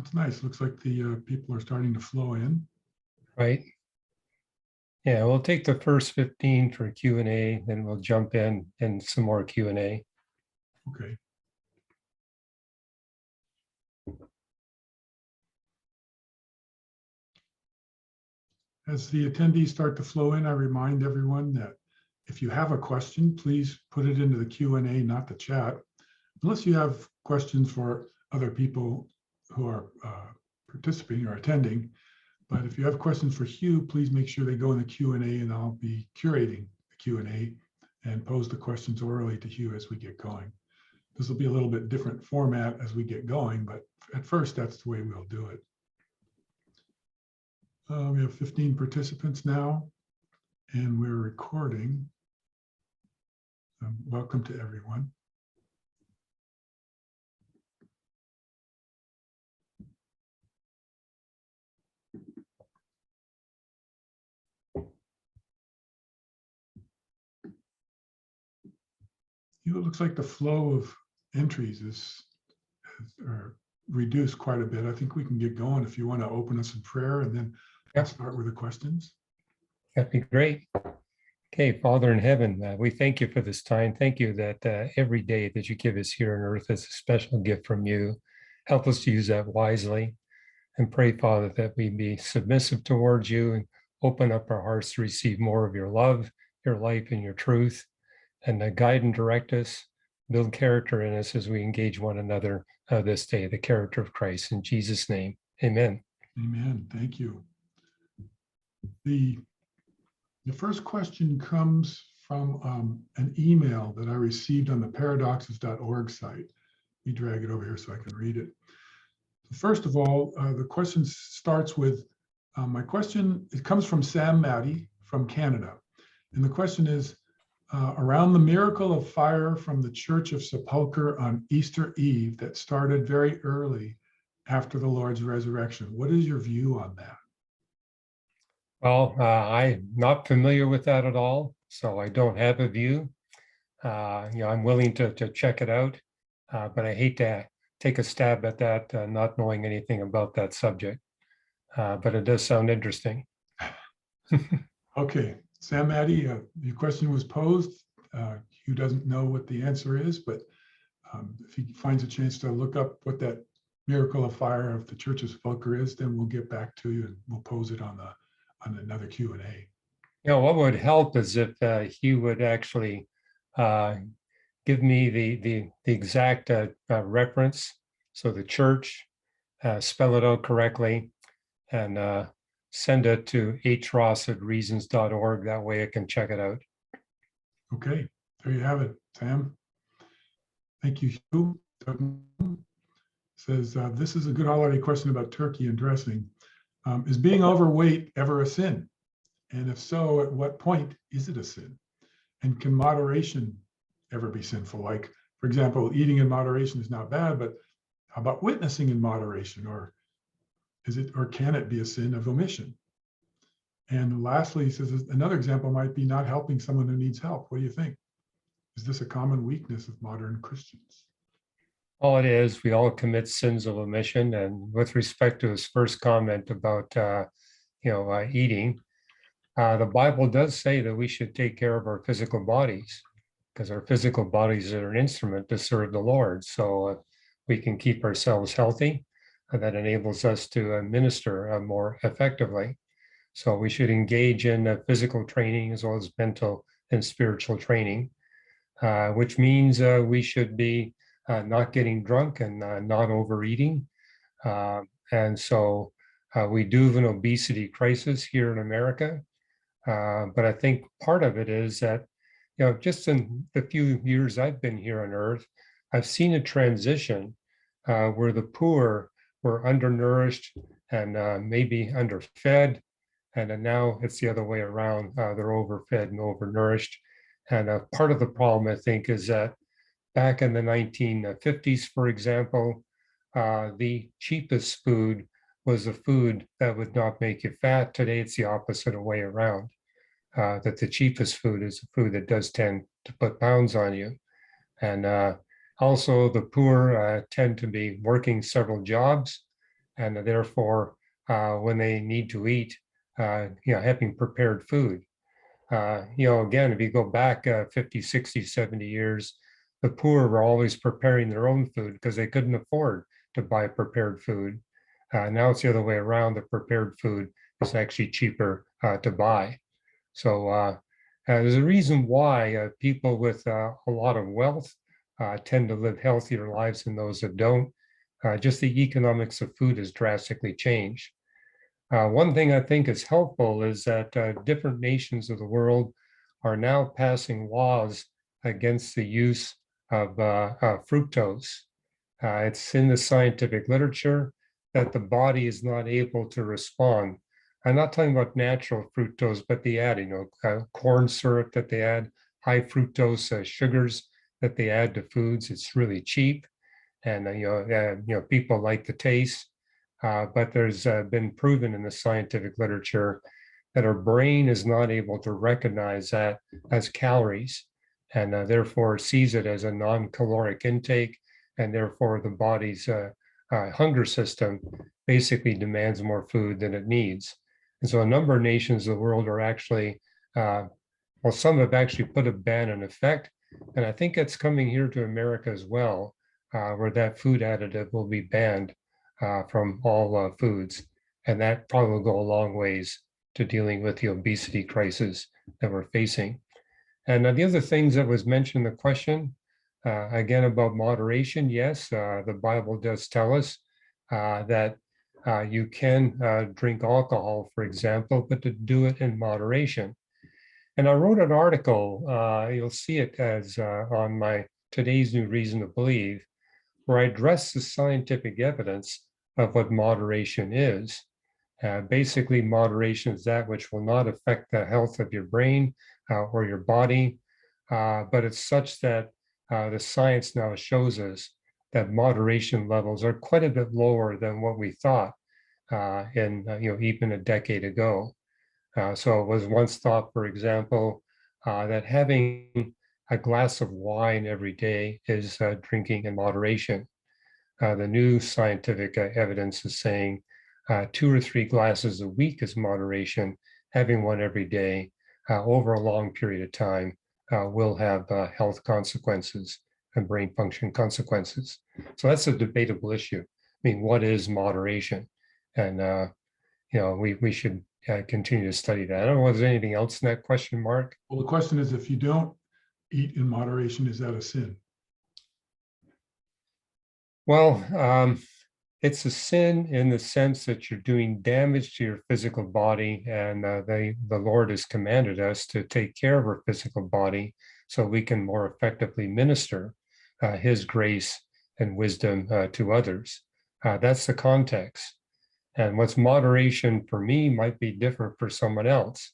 That's nice. Looks like the people are starting to flow in. Right. Yeah, we'll take the first 15 for Q&A, then we'll jump in and some more Q&A. Okay. As the attendees start to flow in, I remind everyone that if you have a question, please put it into the Q&A, not the chat, unless you have questions for other people who are participating or attending. But if you have questions for Hugh, please make sure they go in the Q&A, and I'll be curating the Q&A and pose the questions orally to Hugh as we get going. This will be a little bit different format as we get going, but at first, that's the way we'll do it. We have 15 participants now, and we're recording. Welcome to everyone. It looks like the flow of entries is reduced quite a bit. I think we can get going if you want to open us in prayer, and then start with the questions. That'd be great. Okay, Father in heaven, we thank you for this time. Thank you that every day that you give us here on earth is a special gift from you. Help us to use that wisely, and pray, Father, that we be submissive towards you and open up our hearts to receive more of your love, your life, and your truth, and guide and direct us, build character in us as we engage one another this day, the character of Christ. In Jesus' name, amen. Amen. Thank you. The first question comes from an email that I received on the paradoxes.org site. Let me drag it over here so I can read it. First of all, the question starts with, my question, it comes from Sam Maddie from Canada. And the question is, around the miracle of fire from the Church of Sepulcher on Easter Eve that started very early after the Lord's resurrection. What is your view on that? Well, I'm not familiar with that at all, so I don't have a view. I'm willing to check it out, but I hate to take a stab at that, not knowing anything about that subject. But it does sound interesting. Okay, Sam Maddie, your question was posed. Hugh doesn't know what the answer is, but if he finds a chance to look up what that miracle of fire of the Church of Sepulcher is, then we'll get back to you and we'll pose it on another Q&A. What would help is if Hugh would actually give me the exact reference, so the church, spell it out correctly, and send it to hross@reasons.org. That way I can check it out. Okay, there you have it, Sam. Thank you, Hugh. Says, this is a good holiday question about turkey and dressing. Is being overweight ever a sin? And if so, at what point is it a sin? And can moderation ever be sinful? Like, for example, eating in moderation is not bad, but how about witnessing in moderation? Or can it be a sin of omission? And lastly, he says another example might be not helping someone who needs help. What do you think? Is this a common weakness of modern Christians? All it is, we all commit sins of omission. And with respect to his first comment about, eating, the Bible does say that we should take care of our physical bodies, because our physical bodies are an instrument to serve the Lord. So we can keep ourselves healthy, and that enables us to minister more effectively. So we should engage in physical training as well as mental and spiritual training, which means we should be not getting drunk and not overeating. And so we do have an obesity crisis here in America. But I think part of it is that, just in the few years I've been here on Earth, I've seen a transition where the poor were undernourished and maybe underfed. And then now it's the other way around. They're overfed and overnourished. And part of the problem, I think, is that back in the 1950s, for example, the cheapest food was a food that would not make you fat. Today, it's the opposite way around, that the cheapest food is the food that does tend to put pounds on you. And also the poor tend to be working several jobs, and therefore, when they need to eat, having prepared food. Again, if you go back 50, 60, 70 years, the poor were always preparing their own food because they couldn't afford to buy prepared food. Now it's the other way around. The prepared food is actually cheaper to buy. So there's a reason why people with a lot of wealth tend to live healthier lives than those that don't. Just the economics of food has drastically changed. One thing I think is helpful is that different nations of the world are now passing laws against the use of fructose. It's in the scientific literature that the body is not able to respond. I'm not talking about natural fructose, but they add, corn syrup that they add, high fructose sugars that they add to foods. It's really cheap, and people like the taste. But there's been proven in the scientific literature that our brain is not able to recognize that as calories, and therefore sees it as a non-caloric intake, and therefore the body's hunger system basically demands more food than it needs. And so a number of nations of the world are actually, some have actually put a ban in effect, and I think it's coming here to America as well, where that food additive will be banned from all foods. And that probably will go a long ways to dealing with the obesity crisis that we're facing. And the other things that was mentioned in the question, again, about moderation, yes, the Bible does tell us that you can drink alcohol, for example, but to do it in moderation. And I wrote an article, you'll see it as on my Today's New Reason to Believe, where I address the scientific evidence of what moderation is. Basically, moderation is that which will not affect the health of your brain or your body, but it's such that the science now shows us that moderation levels are quite a bit lower than what we thought even a decade ago. So it was once thought, for example, that having a glass of wine every day is drinking in moderation. The new scientific evidence is saying 2 or 3 glasses a week is moderation. Having one every day over a long period of time will have health consequences and brain function consequences. So that's a debatable issue. I mean, what is moderation? And we should continue to study that. I don't know if there's anything else in that question, Mark. Well, the question is, if you don't eat in moderation, is that a sin? Well, it's a sin in the sense that you're doing damage to your physical body, and the Lord has commanded us to take care of our physical body so we can more effectively minister His grace and wisdom to others. That's the context. And what's moderation for me might be different for someone else.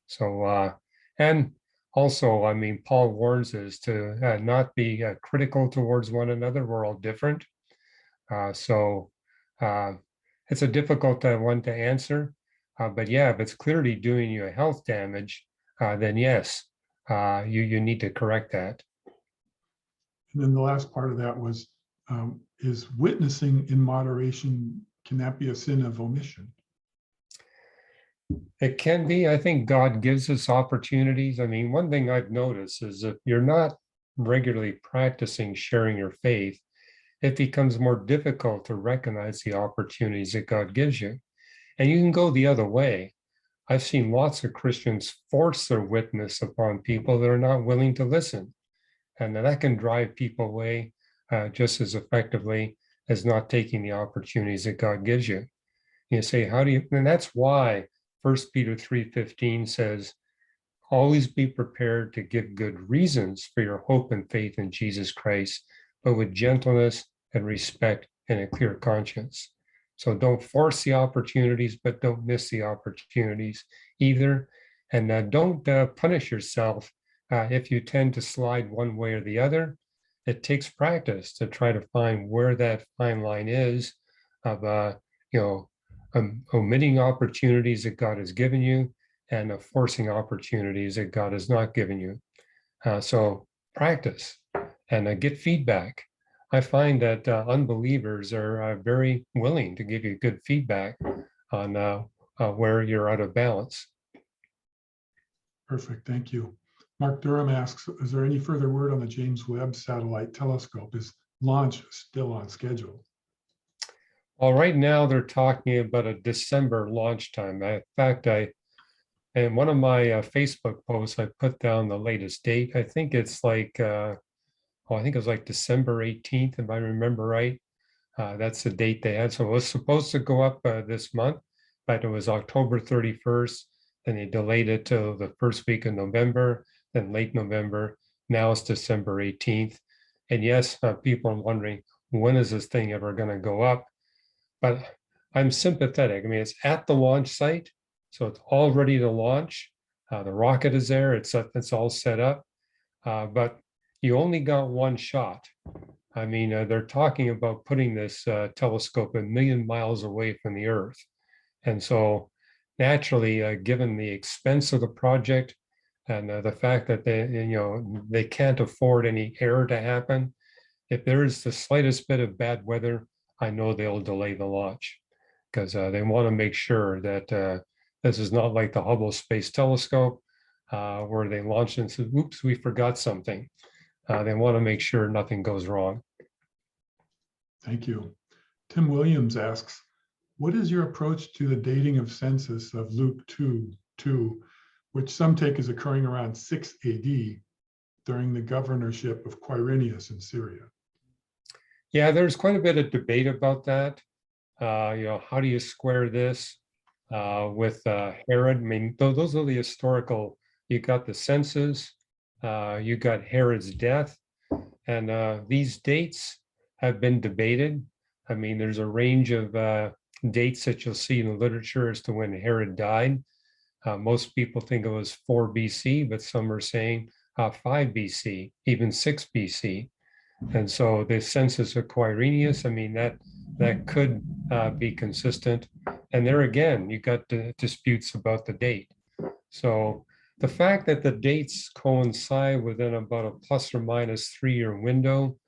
So, and also, I mean, Paul warns us to not be critical towards one another. We're all different. So it's a difficult one to answer. But yeah, if it's clearly doing you a health damage, then yes, you need to correct that. And then the last part of that was, is witnessing in moderation, can that be a sin of omission? It can be. I think God gives us opportunities. I mean, one thing I've noticed is if you're not regularly practicing sharing your faith, it becomes more difficult to recognize the opportunities that God gives you. And you can go the other way. I've seen lots of Christians force their witness upon people that are not willing to listen. And that can drive people away just as effectively as not taking the opportunities that God gives you. You say, how do you, and that's why 1 Peter 3:15 says, always be prepared to give good reasons for your hope and faith in Jesus Christ, but with gentleness and respect and a clear conscience. So don't force the opportunities, but don't miss the opportunities either. And don't punish yourself if you tend to slide one way or the other. It takes practice to try to find where that fine line is of, omitting opportunities that God has given you and forcing opportunities that God has not given you. So practice and get feedback. I find that unbelievers are very willing to give you good feedback on where you're out of balance. Perfect, thank you. Mark Durham asks, is there any further word on the James Webb Satellite Telescope? Is launch still on schedule? Well, right now they're talking about a December launch time. In fact, in one of my Facebook posts, I put down the latest date. I think it's like, I think it was like December 18th, if I remember right. That's the date they had. So it was supposed to go up this month, but it was October 31st. Then they delayed it till the first week of November, then late November. Now it's December 18th. And yes, people are wondering, when is this thing ever going to go up? But I'm sympathetic. I mean, it's at the launch site, so it's all ready to launch. The rocket is there. It's all set up, but you only got one shot. I mean, they're talking about putting this telescope 1,000,000 miles away from the Earth. And so naturally, given the expense of the project and the fact that they can't afford any error to happen, if there is the slightest bit of bad weather, I know they'll delay the launch because they want to make sure that this is not like the Hubble Space Telescope where they launched and said, oops, we forgot something. They want to make sure nothing goes wrong. Thank you. Tim Williams asks, what is your approach to the dating of census of Luke 2:2, which some take as occurring around 6 AD during the governorship of Quirinius in Syria? Yeah, there's quite a bit of debate about that. How do you square this with Herod? I mean, those are the historical. You got the census, you got Herod's death, and these dates have been debated. I mean, there's a range of dates that you'll see in the literature as to when Herod died. Most people think it was 4 BC, but some are saying 5 BC, even 6 BC. And so the census of Quirinius, I mean, that could be consistent. And there again, you got disputes about the date. So the fact that the dates coincide within about a plus or minus 3-year window,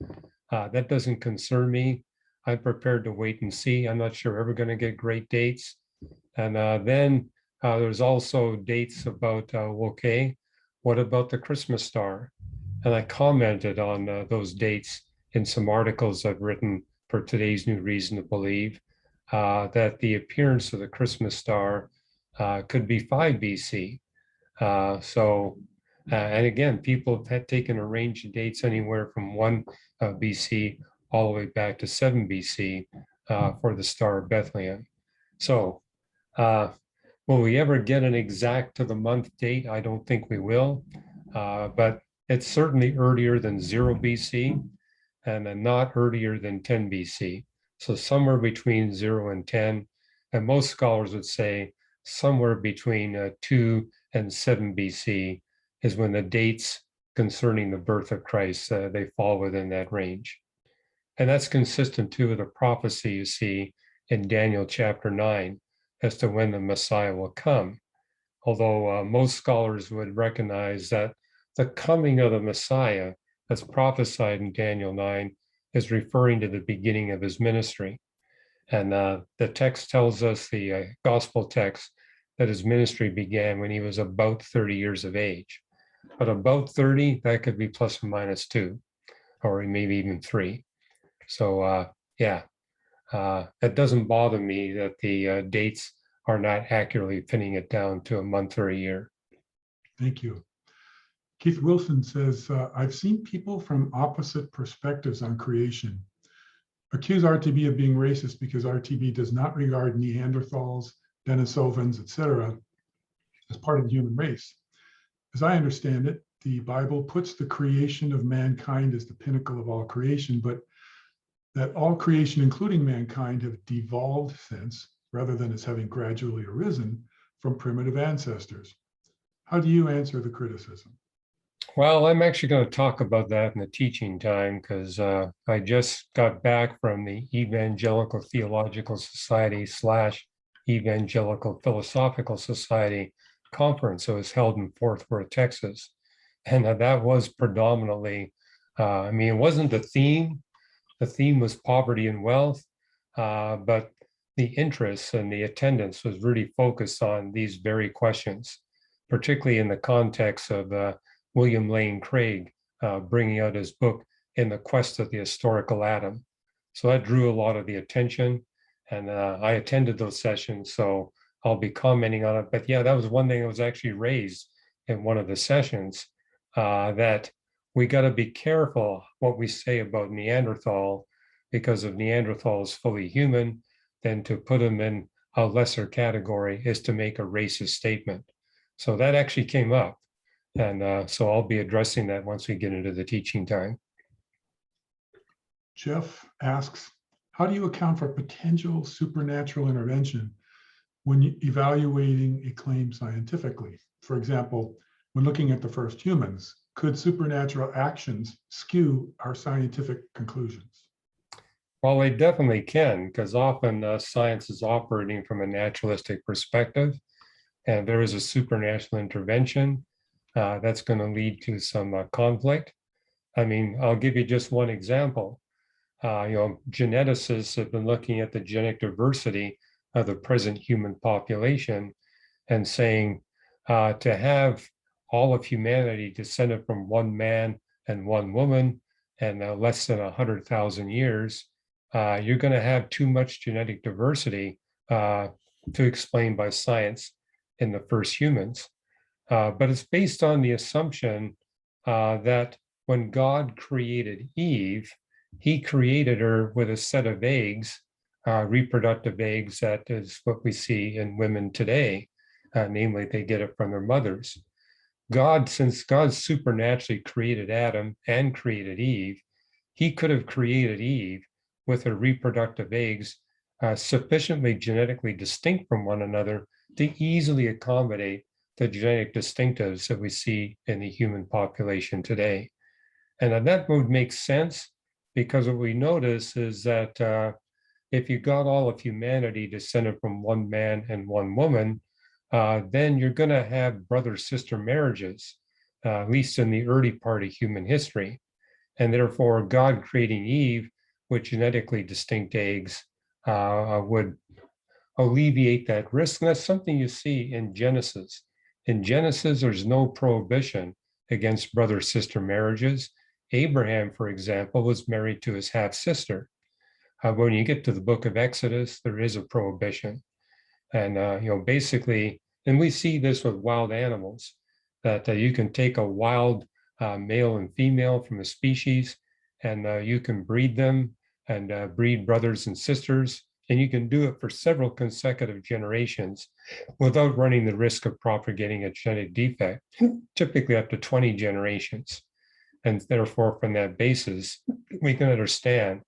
that doesn't concern me. I'm prepared to wait and see. I'm not sure we're ever going to get great dates. And then there's also dates about, okay, what about the Christmas star? And I commented on those dates in some articles I've written for today's New Reason to Believe, that the appearance of the Christmas star could be 5 BC. And again, people have taken a range of dates anywhere from 1 BC all the way back to 7 BC for the Star of Bethlehem. So will we ever get an exact to the month date? I don't think we will, but it's certainly earlier than 0 BC and then not earlier than 10 BC. So somewhere between 0 and 10, and most scholars would say somewhere between 2 and 7 BC is when the dates concerning the birth of Christ, they fall within that range. And that's consistent too with the prophecy you see in Daniel chapter 9 as to when the Messiah will come. Although most scholars would recognize that the coming of the Messiah that's prophesied in Daniel 9 is referring to the beginning of his ministry. And the text tells us, the gospel text, that his ministry began when he was about 30 years of age. But about 30, that could be plus or minus 2, or maybe even 3. So it doesn't bother me that the dates are not accurately pinning it down to a month or a year. Thank you. Keith Wilson says, I've seen people from opposite perspectives on creation accuse RTB of being racist because RTB does not regard Neanderthals, Denisovans, etc., as part of the human race. As I understand it, the Bible puts the creation of mankind as the pinnacle of all creation, but that all creation, including mankind, have devolved since, rather than as having gradually arisen from primitive ancestors. How do you answer the criticism? Well, I'm actually going to talk about that in the teaching time because I just got back from the Evangelical Theological Society / Evangelical Philosophical Society conference. It was held in Fort Worth, Texas. And that was predominantly, I mean, it wasn't the theme, the theme was poverty and wealth, but the interest and the attendance was really focused on these very questions, particularly in the context of William Lane Craig bringing out his book In the Quest of the Historical Atom. So that drew a lot of the attention, and I attended those sessions, so I'll be commenting on it. But yeah, that was one thing that was actually raised in one of the sessions, that we got to be careful what we say about Neanderthal, because if Neanderthal is fully human, then to put him in a lesser category is to make a racist statement. So that actually came up. And so I'll be addressing that once we get into the teaching time. Jeff asks, how do you account for potential supernatural intervention when evaluating a claim scientifically? For example, when looking at the first humans, could supernatural actions skew our scientific conclusions? Well, they definitely can, because often science is operating from a naturalistic perspective, and there is a supernatural intervention that's going to lead to some conflict. I mean, I'll give you just one example. Geneticists have been looking at the genetic diversity of the present human population and saying to have all of humanity descended from one man and one woman and less than 100,000 years, you're going to have too much genetic diversity to explain by science in the first humans. But it's based on the assumption that when God created Eve, he created her with a set of eggs, reproductive eggs, that is what we see in women today. Namely, they get it from their mothers. Since God supernaturally created Adam and created Eve, he could have created Eve with her reproductive eggs sufficiently genetically distinct from one another to easily accommodate the genetic distinctives that we see in the human population today. And that would make sense, because what we notice is that if you got all of humanity descended from one man and one woman, then you're going to have brother-sister marriages, at least in the early part of human history. And therefore, God creating Eve with genetically distinct eggs would alleviate that risk. And that's something you see in Genesis. In Genesis, there's no prohibition against brother-sister marriages. Abraham, for example, was married to his half-sister. When you get to the book of Exodus, there is a prohibition. And, basically, and we see this with wild animals, that you can take a wild male and female from a species, and you can breed them and breed brothers and sisters, and you can do it for several consecutive generations without running the risk of propagating a genetic defect, typically up to 20 generations. And therefore, from that basis, we can understand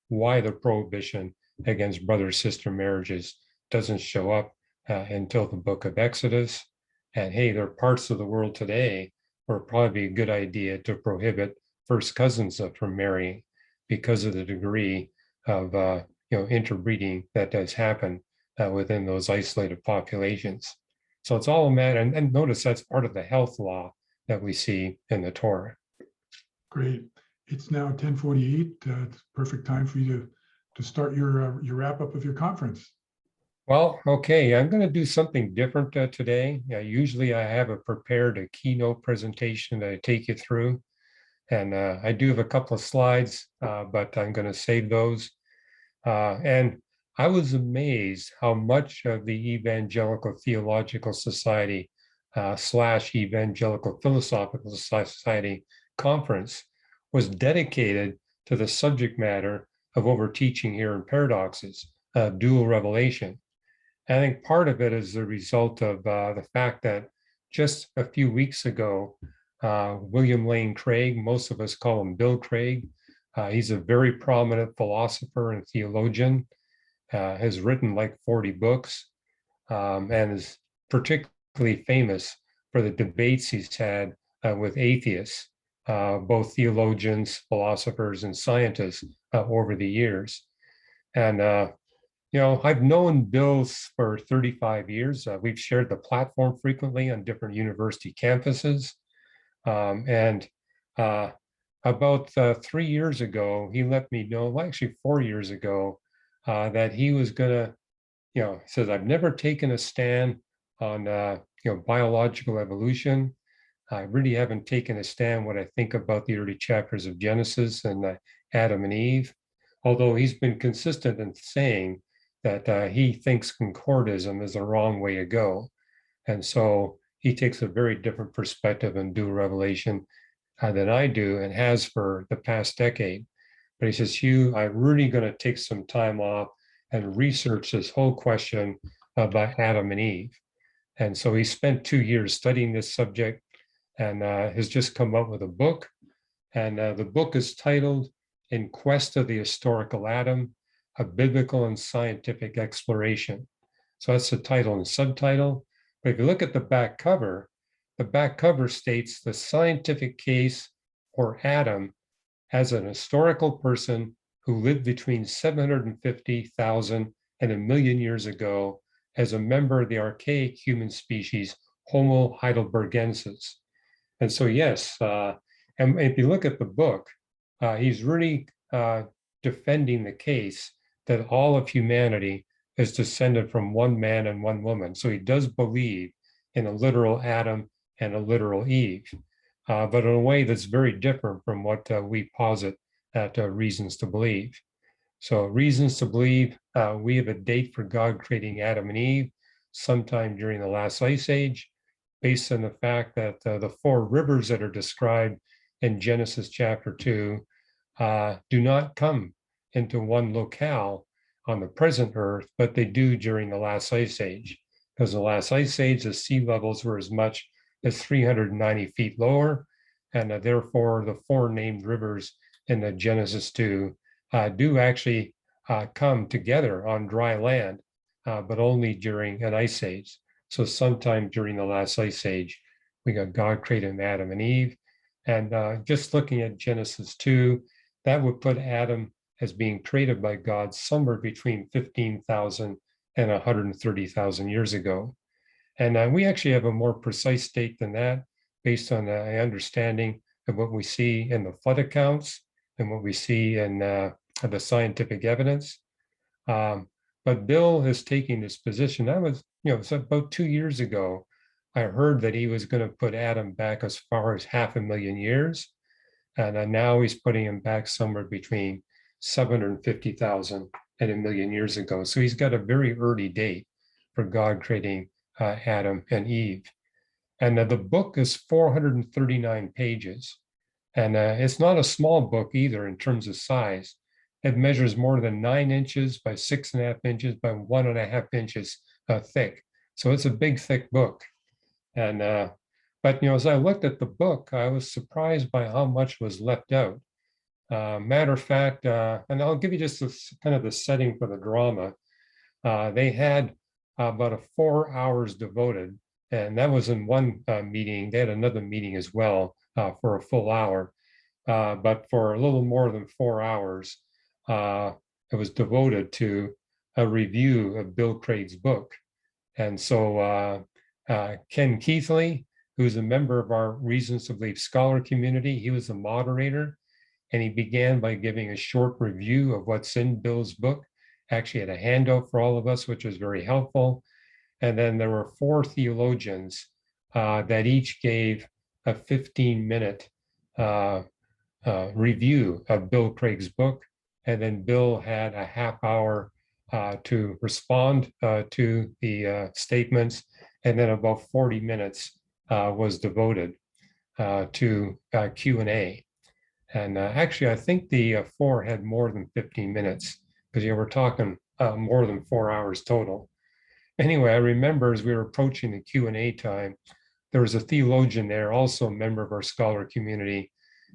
why the prohibition against brother-sister marriages doesn't show up until the book of Exodus. And hey, there are parts of the world today where it'd probably be a good idea to prohibit first cousins from marrying, because of the degree of interbreeding that does happen within those isolated populations. So it's all a matter, and notice that's part of the health law that we see in the Torah. Great. It's now 10:48. It's perfect time for you to start your wrap up of your conference. Well, okay, I'm going to do something different today. Usually I have prepared a keynote presentation that I take you through. And I do have a couple of slides, but I'm going to save those. And I was amazed how much of the Evangelical Theological Society / Evangelical Philosophical Society conference was dedicated to the subject matter of what we're teaching here in Paradoxes, dual revelation. I think part of it is the result of the fact that just a few weeks ago, William Lane Craig, most of us call him Bill Craig. He's a very prominent philosopher and theologian, has written like 40 books, and is particularly famous for the debates he's had with atheists, both theologians, philosophers, and scientists over the years. And I've known Bill for 35 years. We've shared the platform frequently on different university campuses. And about 3 years ago, he let me know, well, actually 4 years ago, that he was gonna, he says, I've never taken a stand on, biological evolution. I really haven't taken a stand what I think about the early chapters of Genesis and Adam and Eve, although he's been consistent in saying that he thinks concordism is the wrong way to go. And so he takes a very different perspective on dual revelation than I do and has for the past decade. But he says, Hugh, I'm really going to take some time off and research this whole question about Adam and Eve. And so he spent 2 years studying this subject and has just come up with a book. And the book is titled In Quest of the Historical Adam, a Biblical and Scientific Exploration. So that's the title and subtitle. But if you look at the back cover states the scientific case for Adam as an historical person who lived between 750,000 and 1,000,000 years ago as a member of the archaic human species Homo heidelbergensis. And so, yes, and if you look at the book, he's really defending the case that all of humanity is descended from one man and one woman. So he does believe in a literal Adam and a literal Eve, but in a way that's very different from what we posit at Reasons to Believe. So Reasons to Believe, we have a date for God creating Adam and Eve sometime during the last ice age, based on the fact that the four rivers that are described in Genesis chapter 2 do not come into one locale on the present Earth, but they do during the last ice age. Because the last ice age, the sea levels were as much as 390 feet lower, and therefore the four named rivers in the Genesis 2 do actually come together on dry land, but only during an ice age. So sometime during the last ice age, we got God creating Adam and Eve. And just looking at Genesis 2, that would put Adam as being created by God somewhere between 15,000 and 130,000 years ago. And we actually have a more precise date than that based on an understanding of what we see in the flood accounts and what we see in the scientific evidence. But Bill is taking this position. That was, it's about 2 years ago. I heard that he was going to put Adam back as far as 500,000 years. And now he's putting him back somewhere between 750,000 and 1,000,000 years ago. So he's got a very early date for God creating Adam and Eve. And the book is 439 pages. And it's not a small book either in terms of size. It measures more than 9 inches by 6.5 inches by 1.5 inches thick. So it's a big, thick book. And but as I looked at the book, I was surprised by how much was left out. Matter of fact, and I'll give you just kind of the setting for the drama. They had about 4 hours devoted, and that was in one meeting. They had another meeting as well for a full hour, but for a little more than 4 hours, it was devoted to a review of Bill Craig's book. And so Ken Keithley, who's a member of our Reasons to Believe scholar community, he was the moderator. And he began by giving a short review of what's in Bill's book. Actually had a handout for all of us, which was very helpful. And then there were 4 theologians that each gave a 15-minute review of Bill Craig's book. And then Bill had a half hour to respond to the statements. And then about 40 minutes was devoted to Q&A. And actually, I think the 4 had more than 15 minutes because we're talking more than 4 hours total. Anyway, I remember as we were approaching the Q&A time, there was a theologian there, also a member of our scholar community.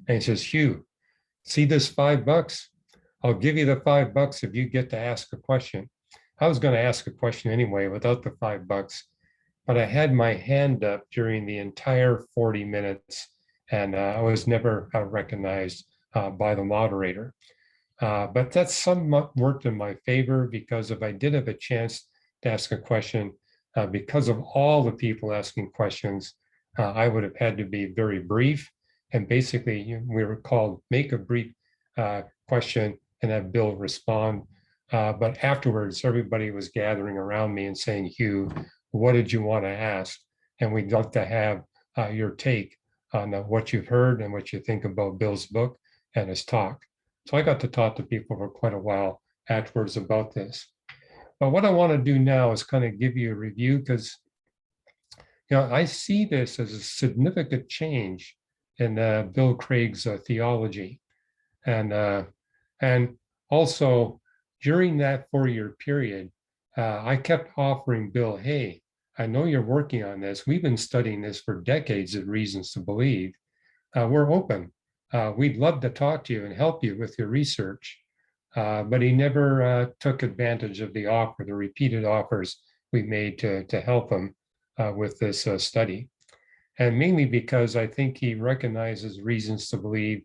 And he says, Hugh, see this $5? I'll give you the $5 if you get to ask a question. I was going to ask a question anyway without the $5, but I had my hand up during the entire 40 minutes and I was never recognized by the moderator. But that somewhat worked in my favor because if I did have a chance to ask a question, because of all the people asking questions, I would have had to be very brief And basically, we were called make a brief question and have Bill respond. But afterwards, everybody was gathering around me and saying, Hugh, what did you want to ask? And we'd love to have your take on what you've heard and what you think about Bill's book and his talk. So I got to talk to people for quite a while afterwards about this. But what I want to do now is kind of give you a review, because I see this as a significant change in Bill Craig's theology. And also during that 4-year period, I kept offering Bill, hey, I know you're working on this. We've been studying this for decades of reasons to believe. We're open. We'd love to talk to you and help you with your research. But he never took advantage of the offer, the repeated offers we made to help him with this study. And mainly because I think he recognizes Reasons to Believe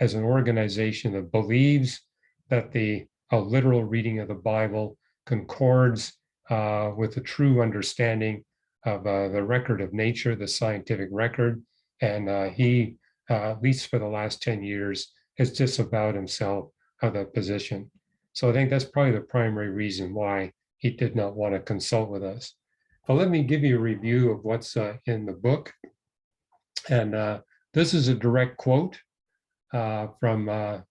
as an organization that believes that a literal reading of the Bible concords with a true understanding of the record of nature, the scientific record. And he, at least for the last 10 years, has disavowed himself of that position. So I think that's probably the primary reason why he did not want to consult with us. But let me give you a review of what's in the book. And this is a direct quote from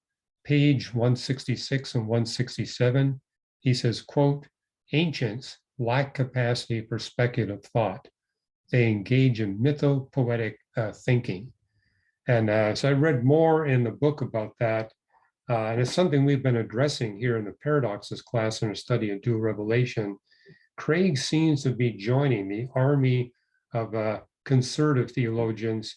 page 166 and 167. He says, quote, ancients lack capacity for speculative thought. They engage in mythopoetic thinking. And so I read more in the book about that. And it's something we've been addressing here in the Paradoxes class in our study of dual revelation. Craig seems to be joining the army of conservative theologians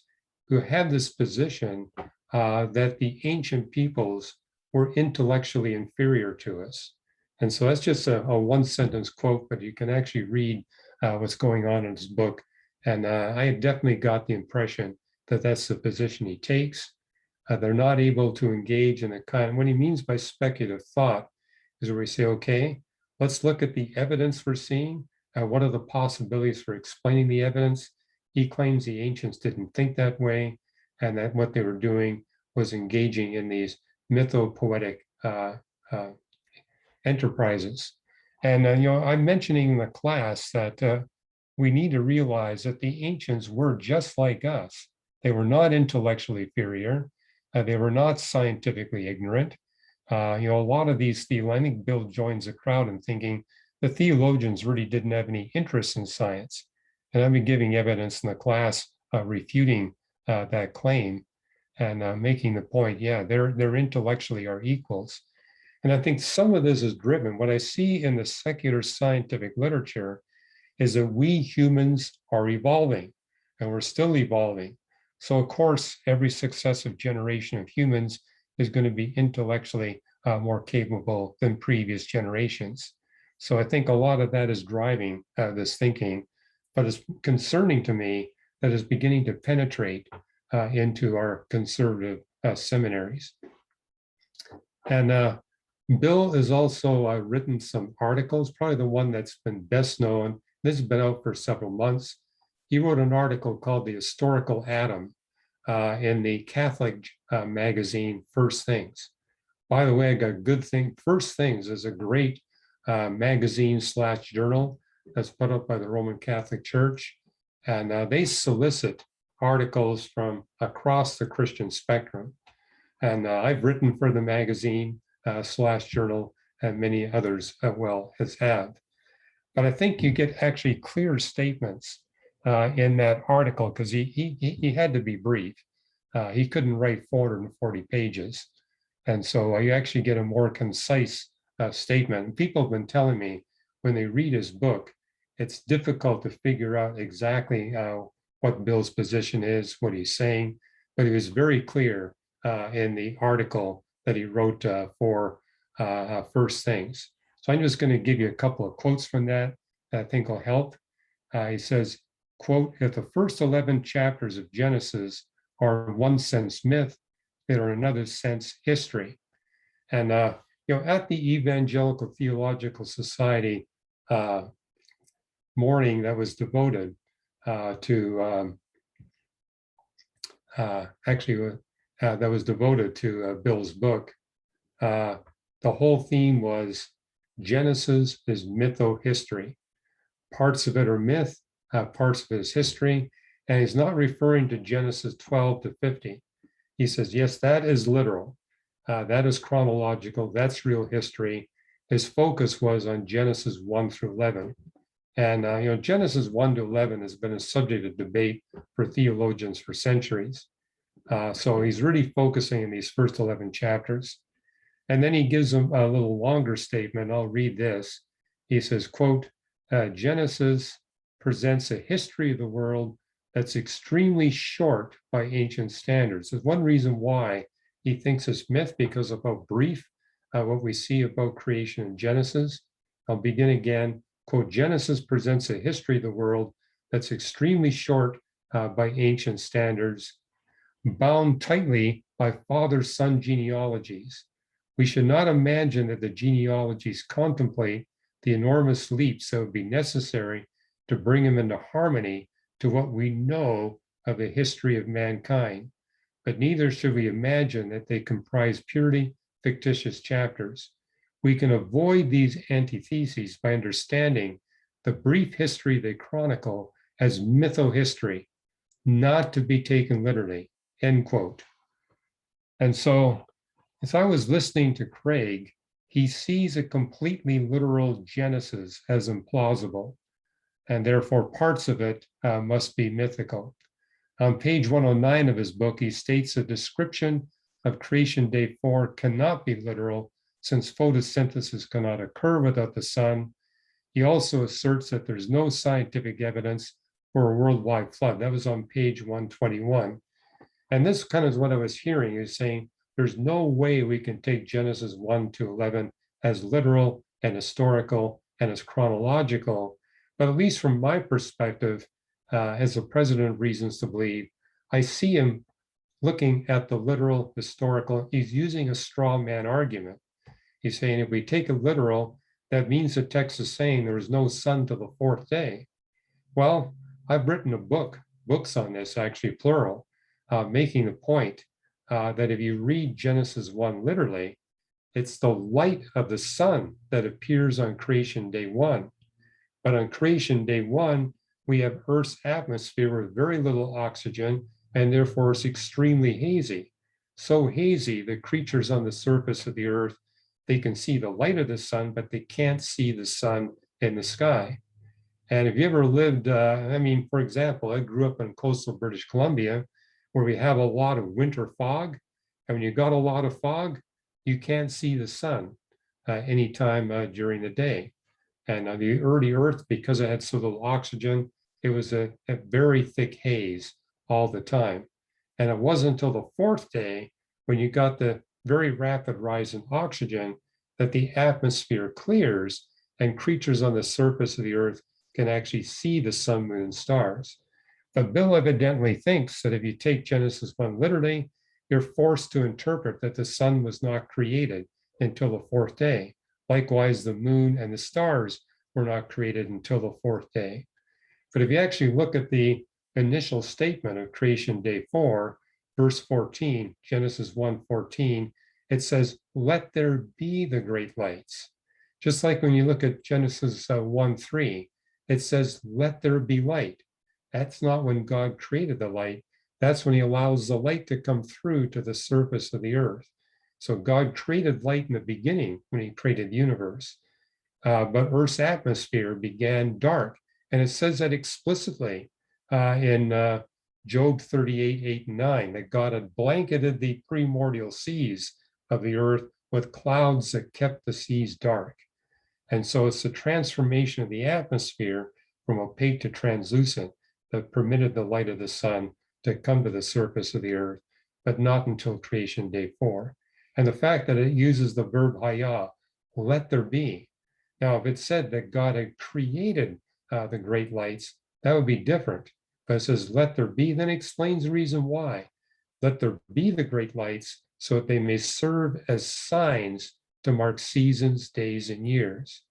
who have this position that the ancient peoples were intellectually inferior to us. And so that's just a one-sentence quote, but you can actually read what's going on in his book. And I definitely got the impression that that's the position he takes. They're not able to engage in a kind, what he means by speculative thought is where we say, okay, let's look at the evidence we're seeing. What are the possibilities for explaining the evidence? He claims the ancients didn't think that way, and that what they were doing was engaging in these mythopoetic enterprises. And I'm mentioning in the class that we need to realize that the ancients were just like us. They were not intellectually inferior. They were not scientifically ignorant. A lot of these I think Bill joins the crowd in thinking the theologians really didn't have any interest in science. And I've been giving evidence in the class refuting that claim and making the point, yeah, they're intellectually our equals. And I think some of this is driven. What I see in the secular scientific literature is that we humans are evolving, and we're still evolving. So of course, every successive generation of humans is going to be intellectually more capable than previous generations. So I think a lot of that is driving this thinking, but it's concerning to me that it's beginning to penetrate into our conservative seminaries. And Bill has also written some articles, probably the one that's been best known. This has been out for several months. He wrote an article called The Historical Atom in the Catholic magazine, First Things. By the way, I got a good thing. First Things is a great magazine/journal that's put up by the Roman Catholic Church. And they solicit articles from across the Christian spectrum. And I've written for the magazine /journal, and many others well as have. But I think you get actually clear statements in that article, because he had to be brief. He couldn't write 440 pages. And so you actually get a more concise statement. And people have been telling me when they read his book, it's difficult to figure out exactly what Bill's position is, what he's saying, but he was very clear in the article that he wrote for First Things. So I'm just going to give you a couple of quotes from that I think will help. He says, quote, if the first 11 chapters of Genesis are in one sense myth, they are in another sense history. And at the Evangelical Theological Society morning that was devoted to that was devoted to Bill's book. The whole theme was Genesis is mytho-history. Parts of it are myth, parts of it is history, and he's not referring to Genesis 12 to 50. He says, yes, that is literal. That is chronological. That's real history. His focus was on Genesis 1 through 11. And Genesis 1 to 11 has been a subject of debate for theologians for centuries. So he's really focusing on these first 11 chapters. And then he gives them a little longer statement. I'll read this. He says, quote, Genesis presents a history of the world that's extremely short by ancient standards. There's one reason why he thinks it's myth, because of how brief what we see about creation in Genesis. I'll begin again. Quote, Genesis presents a history of the world that's extremely short by ancient standards, bound tightly by father-son genealogies. We should not imagine that the genealogies contemplate the enormous leaps that would be necessary to bring them into harmony to what we know of the history of mankind. But neither should we imagine that they comprise purely fictitious chapters. We can avoid these antitheses by understanding the brief history they chronicle as mytho-history, not to be taken literally, end quote. And so, as I was listening to Craig, he sees a completely literal Genesis as implausible, and therefore parts of it must be mythical. On page 109 of his book, he states a description of creation day 4 cannot be literal, since photosynthesis cannot occur without the sun. He also asserts that there's no scientific evidence for a worldwide flood. That was on page 121. And this kind of is what I was hearing. He was saying, there's no way we can take Genesis 1 to 11 as literal and historical and as chronological. But at least from my perspective, as the president of Reasons to Believe, I see him looking at the literal, historical. He's using a straw man argument. He's saying if we take it literal, that means the text is saying there is no sun till the fourth day. Well, I've written books on this, actually plural, making the point that if you read Genesis 1 literally, it's the light of the sun that appears on creation day 1. But on creation day 1, we have Earth's atmosphere with very little oxygen, and therefore it's extremely hazy. So hazy that creatures on the surface of the Earth, they can see the light of the sun, but they can't see the sun in the sky. And if you ever lived, for example, I grew up in coastal British Columbia, where we have a lot of winter fog. And when you got a lot of fog, you can't see the sun anytime during the day. And on the early Earth, because it had so little oxygen, it was a very thick haze all the time. And it wasn't until the fourth day, when you got the very rapid rise in oxygen, that the atmosphere clears and creatures on the surface of the Earth can actually see the sun, moon, and stars. But Bill evidently thinks that if you take Genesis 1 literally, you're forced to interpret that the sun was not created until the fourth day. Likewise, the moon and the stars were not created until the fourth day. But if you actually look at the initial statement of creation day 4, verse 14, Genesis 1:14, it says, let there be the great lights. Just like when you look at Genesis 1:3, it says, let there be light. That's not when God created the light. That's when he allows the light to come through to the surface of the Earth. So God created light in the beginning when he created the universe. But Earth's atmosphere began dark. And it says that explicitly in Job 38:8-9, that God had blanketed the primordial seas of the earth with clouds that kept the seas dark. And so it's the transformation of the atmosphere from opaque to translucent that permitted the light of the sun to come to the surface of the earth, but not until creation day 4. And the fact that it uses the verb haya, let there be. Now, if it said that God had created the great lights, that would be different. But it says, let there be, then explains the reason why. Let there be the great lights so that they may serve as signs to mark seasons, days, and years.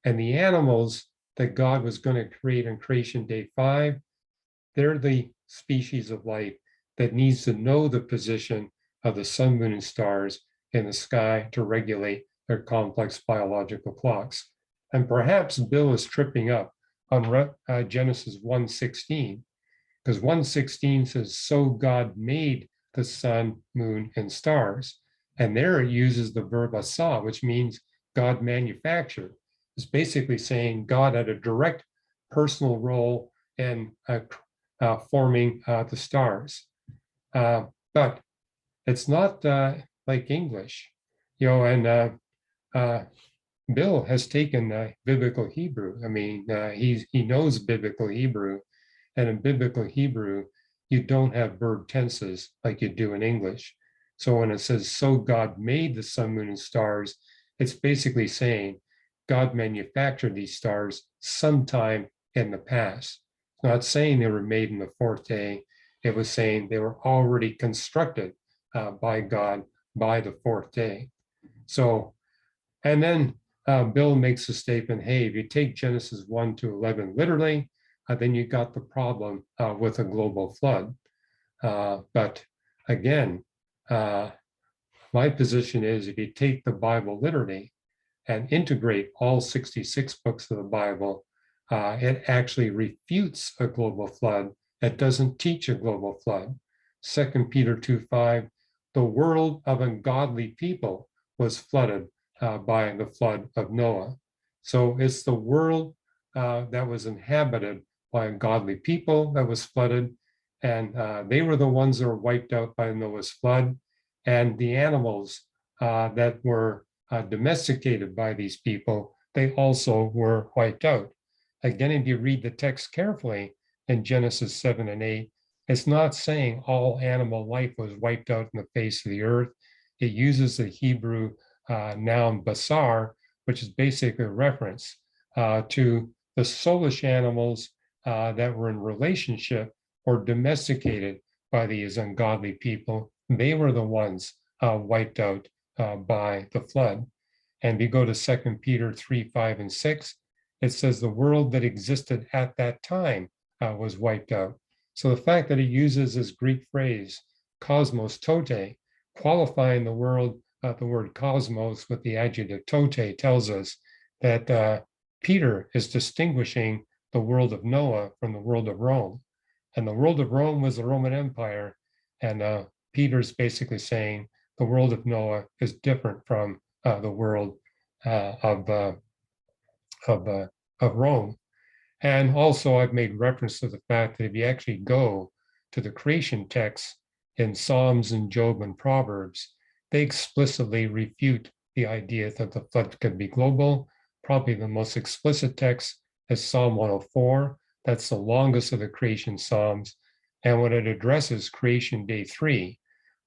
And the animals that God was going to create on creation day 5, they're the species of life that needs to know the position of the sun, moon, and stars in the sky to regulate their complex biological clocks. And perhaps Bill is tripping up on Genesis 1:16, because 1:16 says, so God made the sun, moon, and stars. And there it uses the verb asa, which means God manufactured. It's basically saying God had a direct personal role in forming the stars. But it's not like English, and Bill has taken biblical Hebrew. I mean, he knows biblical Hebrew, and in biblical Hebrew, you don't have verb tenses like you do in English. So when it says, so God made the sun, moon, and stars, it's basically saying God manufactured these stars sometime in the past. It's not saying they were made in the fourth day. It was saying they were already constructed by God by the fourth day. So, and then Bill makes a statement, hey, if you take Genesis 1-11 literally, then you got the problem with a global flood. But again, my position is if you take the Bible literally and integrate all 66 books of the Bible, it actually refutes a global flood. It doesn't teach a global flood. 2 Peter 2:5, the world of ungodly people was flooded by the flood of Noah. So it's the world that was inhabited by ungodly people that was flooded, and they were the ones that were wiped out by Noah's flood, and the animals that were domesticated by these people, they also were wiped out. Again, if you read the text carefully in Genesis 7 and 8, it's not saying all animal life was wiped out in the face of the earth. It uses the Hebrew noun basar, which is basically a reference to the soulish animals that were in relationship or domesticated by these ungodly people. They were the ones wiped out by the flood. And we go to 2 Peter 3:5 and 6, it says the world that existed at that time was wiped out. So the fact that it uses this Greek phrase, cosmos tote, qualifying the word cosmos with the adjective tote, tells us that Peter is distinguishing the world of Noah from the world of Rome. And the world of Rome was the Roman Empire. And Peter's basically saying the world of Noah is different from the world of Rome. And also, I've made reference to the fact that if you actually go to the creation texts in Psalms and Job and Proverbs, they explicitly refute the idea that the flood could be global. Probably the most explicit text is Psalm 104. That's the longest of the creation Psalms. And when it addresses creation day 3,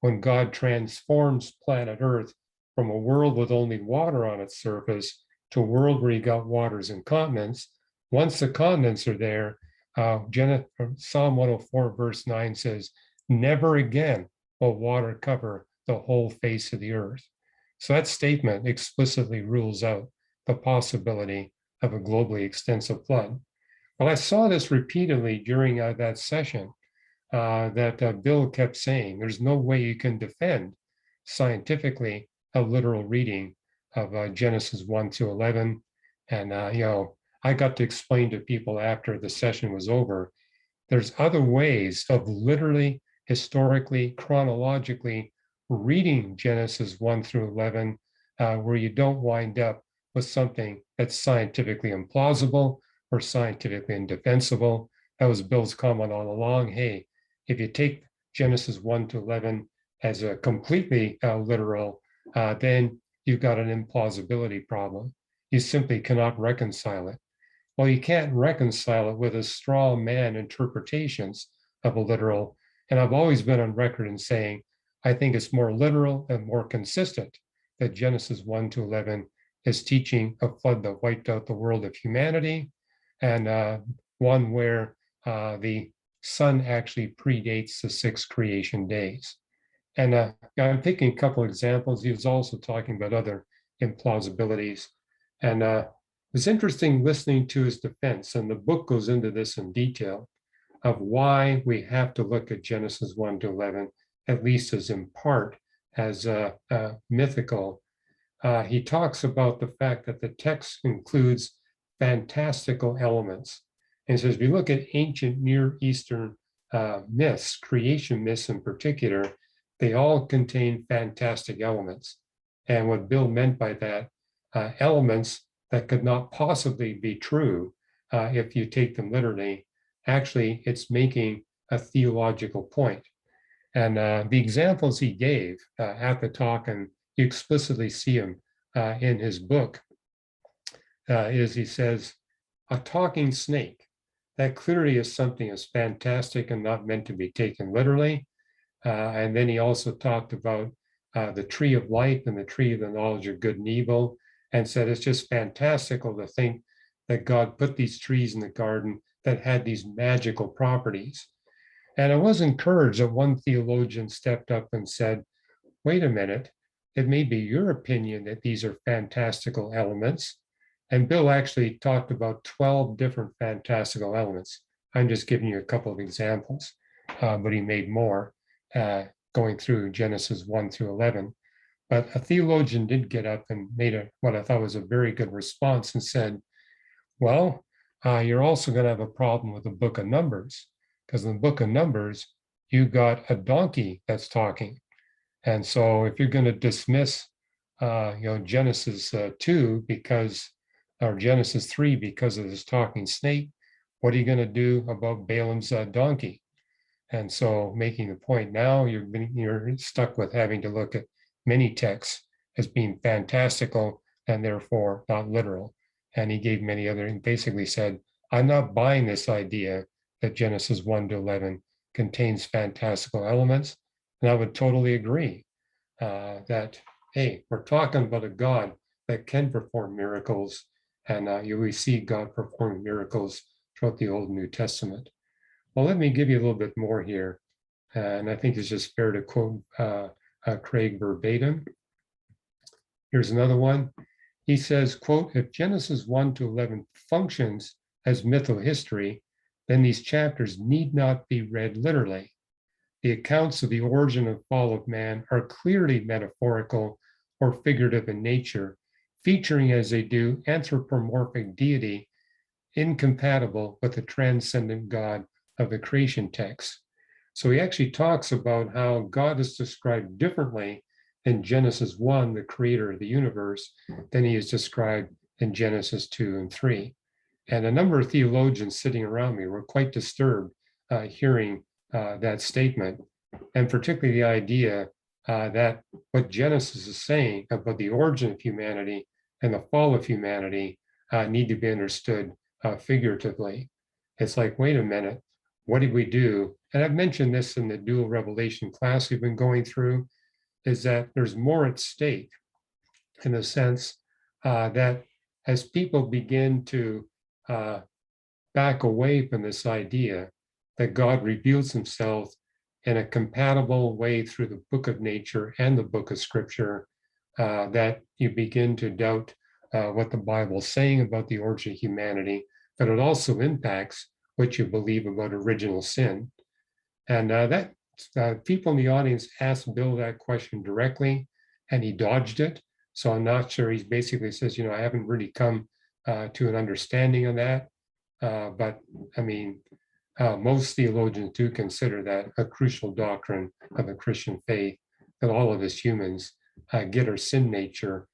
when God transforms planet Earth from a world with only water on its surface to a world where you got waters and continents, once the continents are there, Psalm 104 verse 9 says, never again will water cover the whole face of the earth. So that statement explicitly rules out the possibility of a globally extensive flood. Well, I saw this repeatedly during that session that Bill kept saying, there's no way you can defend scientifically a literal reading of Genesis 1-11. And, I got to explain to people after the session was over, there's other ways of literally, historically, chronologically reading Genesis 1-11 where you don't wind up with something that's scientifically implausible or scientifically indefensible. That was Bill's comment all along. Hey, if you take Genesis 1-11 as a completely literal, then you've got an implausibility problem. You simply cannot reconcile it. Well, you can't reconcile it with a straw man interpretations of a literal. And I've always been on record in saying, I think it's more literal and more consistent that Genesis 1-11 is teaching a flood that wiped out the world of humanity, and one where the sun actually predates the 6 creation days. And I'm picking a couple examples. He was also talking about other implausibilities. And it's interesting listening to his defense, and the book goes into this in detail. of why we have to look at Genesis 1 to 11, at least as in part as mythical. He talks about the fact that the text includes fantastical elements. And so as we look at ancient Near Eastern myths, creation myths in particular, they all contain fantastic elements. And what Bill meant by that, elements that could not possibly be true if you take them literally, actually it's making a theological point. And the examples he gave at the talk, and you explicitly see him in his book, is he says, a talking snake, that clearly is something that's fantastic and not meant to be taken literally. And then he also talked about the tree of life and the tree of the knowledge of good and evil, and said it's just fantastical to think that God put these trees in the garden that had these magical properties. And I was encouraged that one theologian stepped up and said, wait a minute, it may be your opinion that these are fantastical elements. And Bill actually talked about 12 different fantastical elements. I'm just giving you a couple of examples, but he made more going through Genesis 1 through 11. But a theologian did get up and made what I thought was a very good response and said, well, you're also going to have a problem with the book of Numbers, because in the book of Numbers, you got a donkey that's talking. And so if you're going to dismiss Genesis 2 because, or Genesis 3 because of this talking snake, what are you going to do about Balaam's donkey? And so making the point now, you're stuck with having to look at many texts as being fantastical and therefore not literal. And he gave many other, and basically said, I'm not buying this idea that Genesis 1 to 11 contains fantastical elements. And I would totally agree that, hey, we're talking about a God that can perform miracles. And we see God performing miracles throughout the Old and New Testament. Well, let me give you a little bit more here. And I think it's just fair to quote Craig verbatim. Here's another one. He says, quote, if Genesis 1 to 11 functions as mythohistory, then these chapters need not be read literally. The accounts of the origin and fall of man are clearly metaphorical or figurative in nature, featuring as they do anthropomorphic deity incompatible with the transcendent God of the creation text. So he actually talks about how God is described differently in Genesis 1, the creator of the universe, than he is described in Genesis 2 and 3. And a number of theologians sitting around me were quite disturbed hearing that statement, and particularly the idea that what Genesis is saying about the origin of humanity and the fall of humanity need to be understood figuratively. It's like, wait a minute, what did we do? And I've mentioned this in the dual revelation class we've been going through, is that there's more at stake in the sense that as people begin to back away from this idea that God reveals himself in a compatible way through the book of nature and the book of scripture, that you begin to doubt what the Bible is saying about the origin of humanity, but it also impacts what you believe about original sin. And that people in the audience asked Bill that question directly, and he dodged it. So I'm not sure. He basically says, I haven't really come to an understanding of that. But I mean, most theologians do consider that a crucial doctrine of the Christian faith, that all of us humans get our sin nature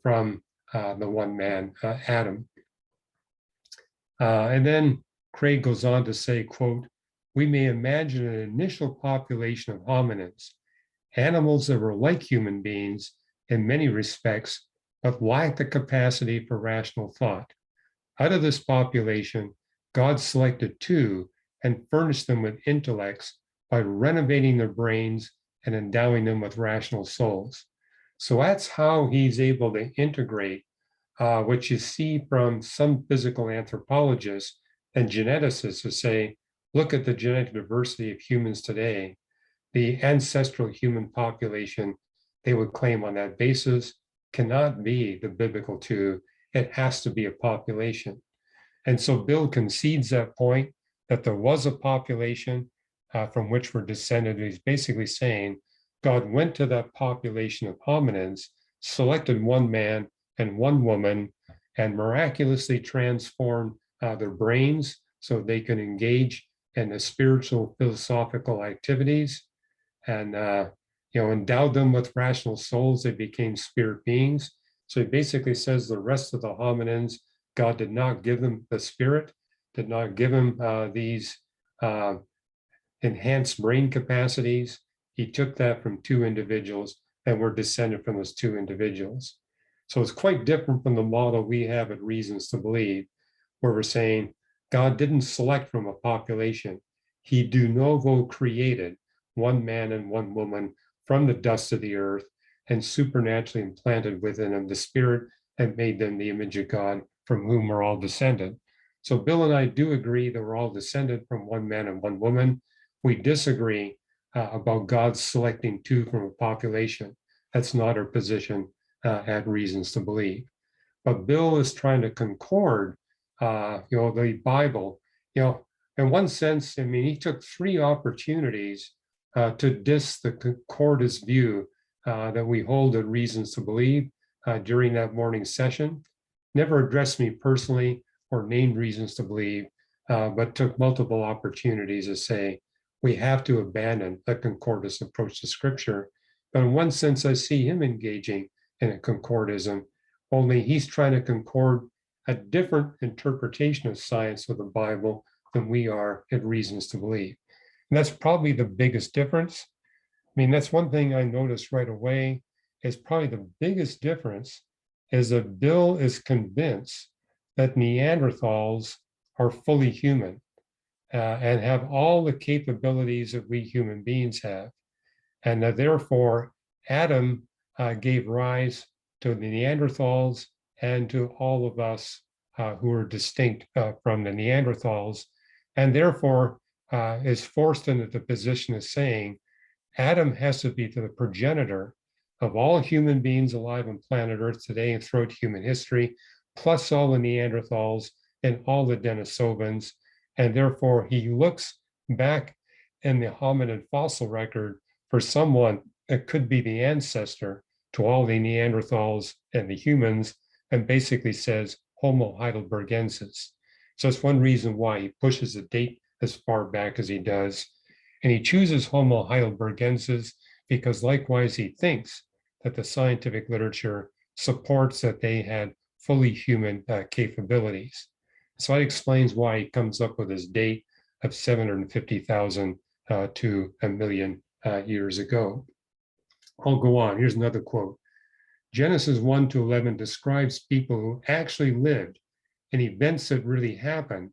from the one man, Adam. And then Craig goes on to say, quote, we may imagine an initial population of hominids, animals that were like human beings in many respects, but lacked the capacity for rational thought. Out of this population, God selected two and furnished them with intellects by renovating their brains and endowing them with rational souls. So that's how he's able to integrate what you see from some physical anthropologists and geneticists who say, look at the genetic diversity of humans today. The ancestral human population, they would claim on that basis, cannot be the biblical two. It has to be a population. And so Bill concedes that point, that there was a population from which we're descended. He's basically saying God went to that population of hominids, selected one man and one woman, and miraculously transformed their brains so they can engage in the spiritual philosophical activities, and endowed them with rational souls. They became spirit beings. So he basically says the rest of the hominins, God did not give them the spirit, did not give them these enhanced brain capacities. He took that from two individuals, and we're descended from those two individuals. So it's quite different from the model we have at Reasons to Believe, where we're saying God didn't select from a population. He de novo created one man and one woman from the dust of the earth and supernaturally implanted within them the spirit and made them the image of God, from whom we're all descended. So Bill and I do agree that we're all descended from one man and one woman. We disagree about God selecting two from a population. That's not our position at Reasons to Believe. But Bill is trying to concord, the Bible. In one sense, I mean, he took three opportunities to diss the concordist view that we hold at Reasons to Believe during that morning session. Never addressed me personally or named Reasons to Believe, but took multiple opportunities to say, we have to abandon the concordist approach to Scripture. But in one sense, I see him engaging in a concordism, only he's trying to concord a different interpretation of science of the Bible than we are at Reasons to Believe. And that's probably the biggest difference. I mean, that's one thing I noticed right away, is probably the biggest difference is that Bill is convinced that Neanderthals are fully human and have all the capabilities that we human beings have. And that therefore, Adam gave rise to the Neanderthals and to all of us who are distinct from the Neanderthals, and therefore is forced into the position of saying Adam has to be the progenitor of all human beings alive on planet Earth today and throughout human history, plus all the Neanderthals and all the Denisovans. And therefore, he looks back in the hominid fossil record for someone that could be the ancestor to all the Neanderthals and the humans, and basically says Homo heidelbergensis. So it's one reason why he pushes the date as far back as he does. And he chooses Homo heidelbergensis because likewise he thinks that the scientific literature supports that they had fully human capabilities. So that explains why he comes up with his date of 750,000 to 1 million years ago. I'll go on. Here's another quote. Genesis 1 to 11 describes people who actually lived and events that really happened,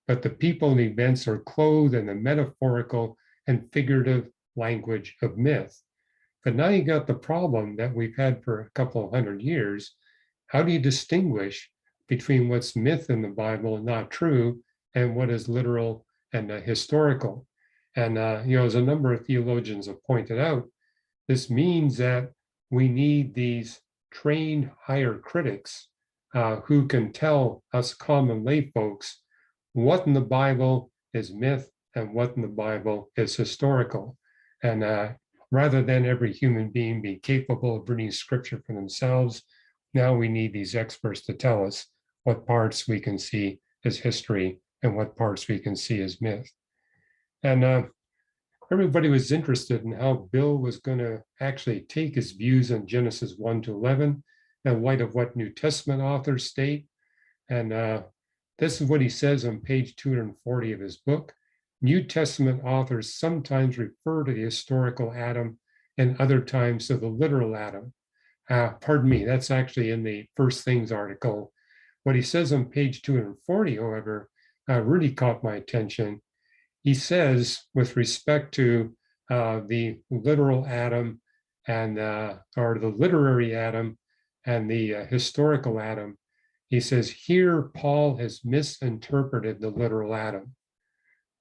but the people and events are clothed in the metaphorical and figurative language of myth. But now you got the problem that we've had for a couple of hundred years. How do you distinguish between what's myth in the Bible and not true and what is literal and historical? And as a number of theologians have pointed out, this means that we need these trained higher critics who can tell us common lay folks what in the Bible is myth and what in the Bible is historical. And rather than every human being be capable of reading Scripture for themselves, now we need these experts to tell us what parts we can see as history and what parts we can see as myth. And everybody was interested in how Bill was going to actually take his views on Genesis 1 to 11 in light of what New Testament authors state. And this is what he says on page 240 of his book. New Testament authors sometimes refer to the historical Adam and other times to the literal Adam. Pardon me, that's actually in the First Things article. What he says on page 240, however, really caught my attention. He says, with respect to the literal Adam and or the literary Adam and the historical Adam, he says, here Paul has misinterpreted the literal Adam,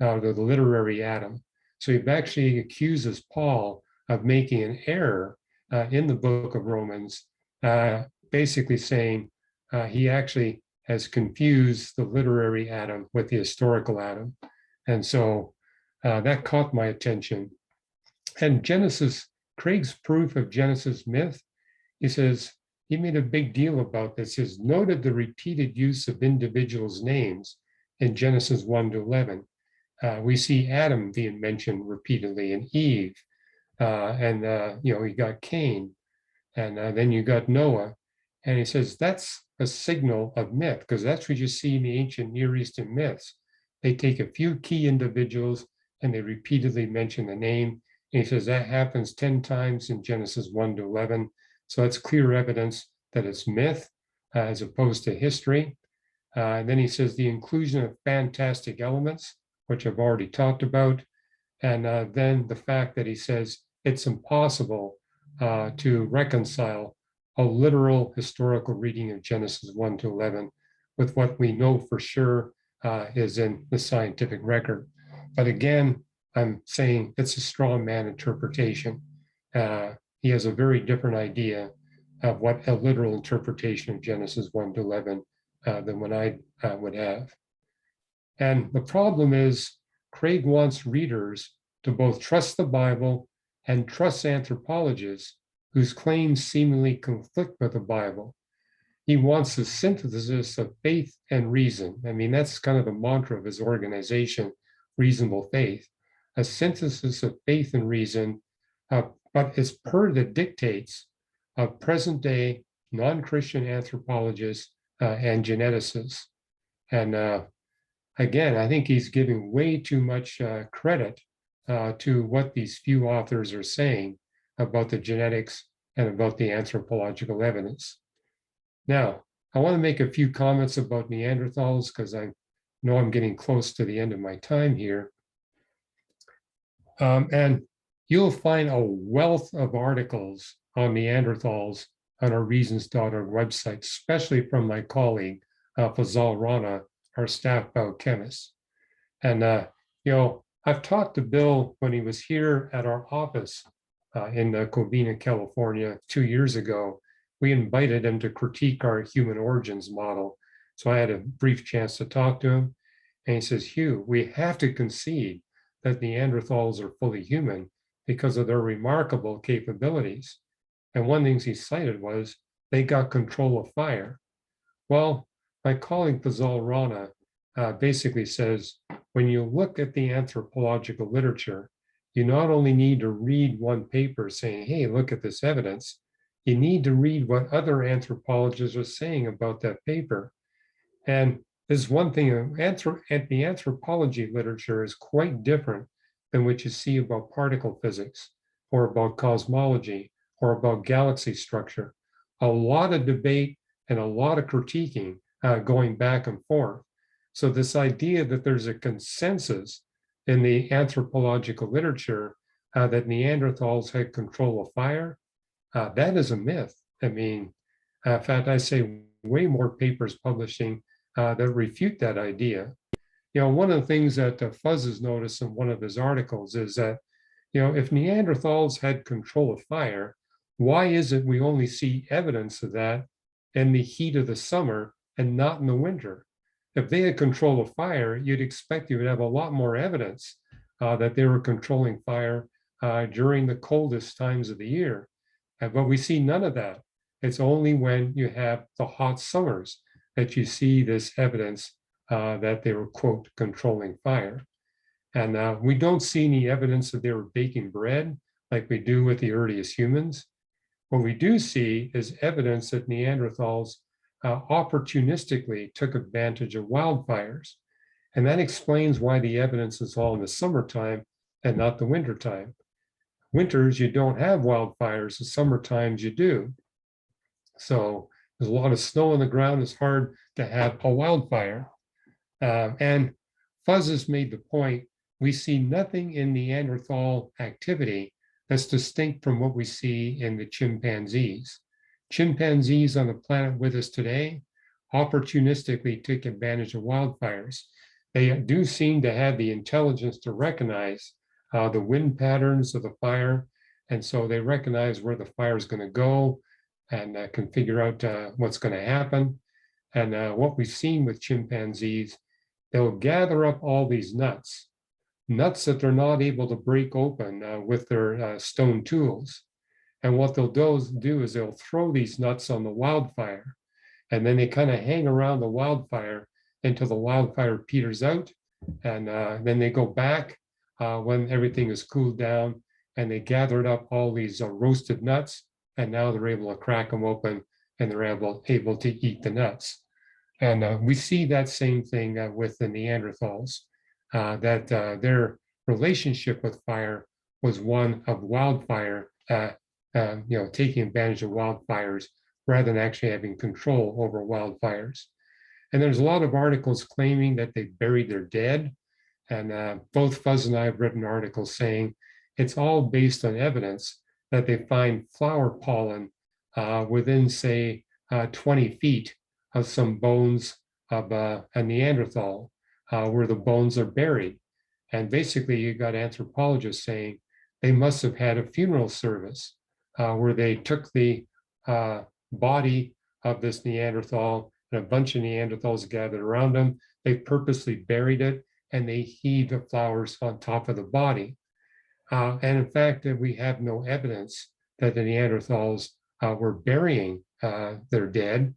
the literary Adam. So he actually accuses Paul of making an error in the book of Romans, basically saying he actually has confused the literary Adam with the historical Adam. And so that caught my attention. And Craig's proof of Genesis myth, he says, he made a big deal about this. He says, noted the repeated use of individuals' names in Genesis 1 to 11. We see Adam being mentioned repeatedly, and Eve, and you got Cain, and then you got Noah. And he says that's a signal of myth, because that's what you see in the ancient Near Eastern myths. They take a few key individuals and they repeatedly mention the name. And he says that happens 10 times in Genesis 1 to 11. So that's clear evidence that it's myth as opposed to history. And then he says the inclusion of fantastic elements, which I've already talked about. And then the fact that he says it's impossible to reconcile a literal historical reading of Genesis 1 to 11 with what we know for sure is in the scientific record. But again, I'm saying it's a straw man interpretation. He has a very different idea of what a literal interpretation of Genesis 1 to 11 than what I would have. And the problem is, Craig wants readers to both trust the Bible and trust anthropologists whose claims seemingly conflict with the Bible. He wants a synthesis of faith and reason. I mean, that's kind of the mantra of his organization, Reasonable Faith, a synthesis of faith and reason, but it's per the dictates of present day non-Christian anthropologists and geneticists. And again, I think he's giving way too much credit to what these few authors are saying about the genetics and about the anthropological evidence. Now, I want to make a few comments about Neanderthals because I know I'm getting close to the end of my time here. And you'll find a wealth of articles on Neanderthals on our reasons.org website, especially from my colleague, Fazal Rana, our staff biochemist. And, I've talked to Bill when he was here at our office in Covina, California, 2 years ago. We invited him to critique our human origins model. So I had a brief chance to talk to him. And he says, Hugh, we have to concede that Neanderthals are fully human because of their remarkable capabilities. And one thing he cited was they got control of fire. Well, my colleague Fazal Rana basically says, when you look at the anthropological literature, you not only need to read one paper saying, hey, look at this evidence, you need to read what other anthropologists are saying about that paper. And there's one thing, the anthropology literature is quite different than what you see about particle physics or about cosmology or about galaxy structure. A lot of debate and a lot of critiquing going back and forth. So this idea that there's a consensus in the anthropological literature that Neanderthals had control of fire, that is a myth. I mean, in fact, I say way more papers publishing that refute that idea. One of the things that Fuzz has noticed in one of his articles is that, if Neanderthals had control of fire, why is it we only see evidence of that in the heat of the summer and not in the winter? If they had control of fire, you'd expect you would have a lot more evidence that they were controlling fire during the coldest times of the year. But we see none of that. It's only when you have the hot summers that you see this evidence that they were, quote, controlling fire. And we don't see any evidence that they were baking bread like we do with the earliest humans. What we do see is evidence that Neanderthals opportunistically took advantage of wildfires. And that explains why the evidence is all in the summertime and not the wintertime. Winters, you don't have wildfires. The summer times you do. So there's a lot of snow on the ground. It's hard to have a wildfire. And Fuzz has made the point, we see nothing in Neanderthal activity that's distinct from what we see in the chimpanzees. Chimpanzees on the planet with us today opportunistically take advantage of wildfires. They do seem to have the intelligence to recognize the wind patterns of the fire. And so they recognize where the fire is going to go and can figure out what's going to happen. And what we've seen with chimpanzees, they'll gather up all these nuts nuts that they're not able to break open with their stone tools. And what they'll do is they'll throw these nuts on the wildfire, and then they kind of hang around the wildfire until the wildfire peters out. And then they go back when everything is cooled down, and they gathered up all these roasted nuts, and now they're able to crack them open, and they're able to eat the nuts. And we see that same thing with the Neanderthals, that their relationship with fire was one of wildfire, taking advantage of wildfires rather than actually having control over wildfires. And there's a lot of articles claiming that they buried their dead. And both Fuzz and I have written articles saying it's all based on evidence that they find flower pollen within, say, 20 feet of some bones of a Neanderthal, where the bones are buried. And basically, you got anthropologists saying they must have had a funeral service where they took the body of this Neanderthal, and a bunch of Neanderthals gathered around them. They purposely buried it, and they heaved the flowers on top of the body. And in fact, we have no evidence that the Neanderthals were burying their dead.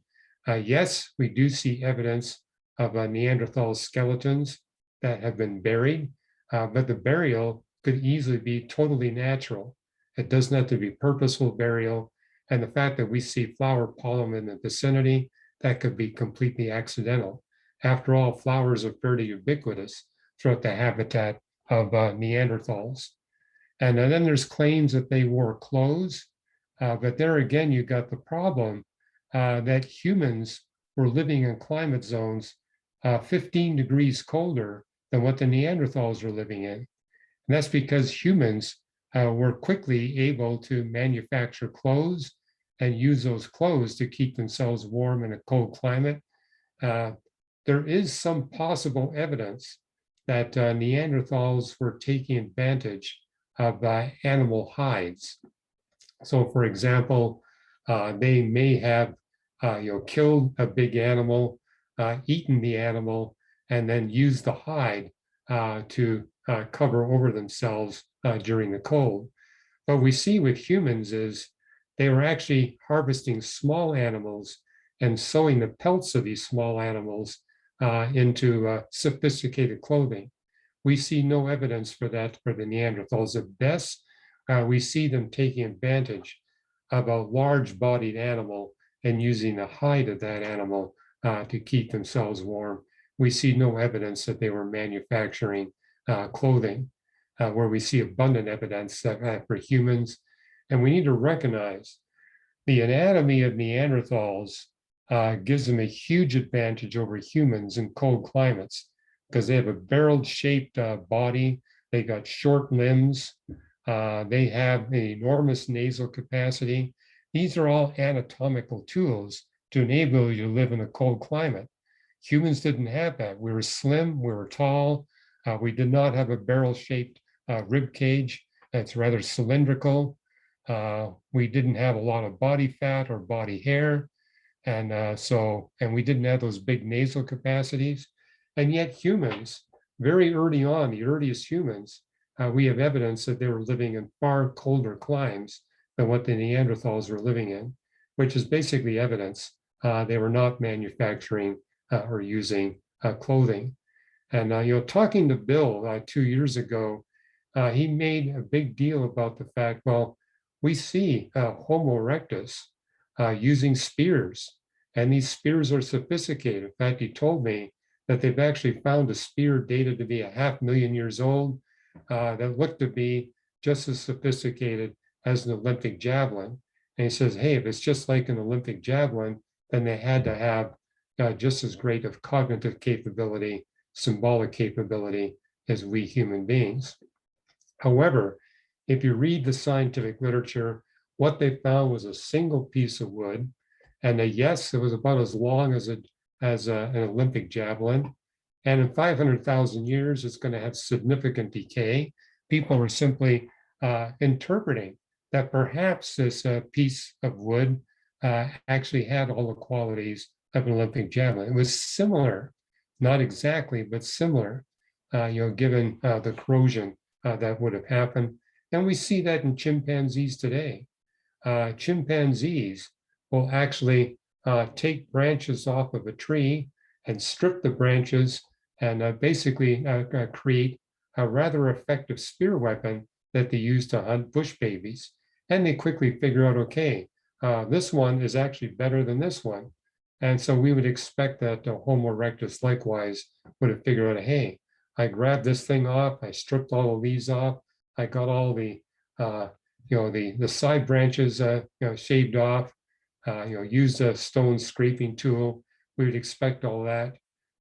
Yes, we do see evidence of Neanderthal skeletons that have been buried, but the burial could easily be totally natural. It doesn't have to be purposeful burial. And the fact that we see flower pollen in the vicinity, that could be completely accidental. After all, flowers are fairly ubiquitous throughout the habitat of Neanderthals. And then there's claims that they wore clothes, but there again, you got the problem that humans were living in climate zones 15 degrees colder than what the Neanderthals were living in. And that's because humans were quickly able to manufacture clothes and use those clothes to keep themselves warm in a cold climate. There is some possible evidence that Neanderthals were taking advantage of animal hides. So, for example, they may have killed a big animal, eaten the animal, and then used the hide to cover over themselves during the cold. What we see with humans is they were actually harvesting small animals and sewing the pelts of these small animals into sophisticated clothing. We see no evidence for that for the Neanderthals. At best, we see them taking advantage of a large-bodied animal and using the hide of that animal to keep themselves warm. We see no evidence that they were manufacturing clothing, where we see abundant evidence that for humans. And we need to recognize the anatomy of Neanderthals gives them a huge advantage over humans in cold climates because they have a barrel-shaped body. They got short limbs. They have an enormous nasal capacity. These are all anatomical tools to enable you to live in a cold climate. Humans didn't have that. We were slim, we were tall. We did not have a barrel-shaped rib cage that's rather cylindrical. We didn't have a lot of body fat or body hair. And we didn't have those big nasal capacities. And yet humans, very early on, the earliest humans, we have evidence that they were living in far colder climes than what the Neanderthals were living in, which is basically evidence they were not manufacturing or using clothing. And talking to Bill 2 years ago, he made a big deal about the fact, well, we see Homo erectus using spears, and these spears are sophisticated. In fact, he told me that they've actually found a spear dated to be 500,000 years old that looked to be just as sophisticated as an Olympic javelin. And he says, hey, if it's just like an Olympic javelin, then they had to have just as great of cognitive capability, symbolic capability as we human beings. However, if you read the scientific literature, what they found was a single piece of wood. And yes, it was about as long as an Olympic javelin. And in 500,000 years, it's going to have significant decay. People were simply interpreting that perhaps this piece of wood actually had all the qualities of an Olympic javelin. It was similar, not exactly, but similar. given the corrosion that would have happened. And we see that in chimpanzees today. Chimpanzees will actually take branches off of a tree and strip the branches and basically create a rather effective spear weapon that they use to hunt bush babies. And they quickly figure out, okay, this one is actually better than this one. And so we would expect that Homo erectus likewise would have figured out, hey, I grabbed this thing off, I stripped all the leaves off, I got all the the side branches shaved off, used a stone scraping tool. We would expect all that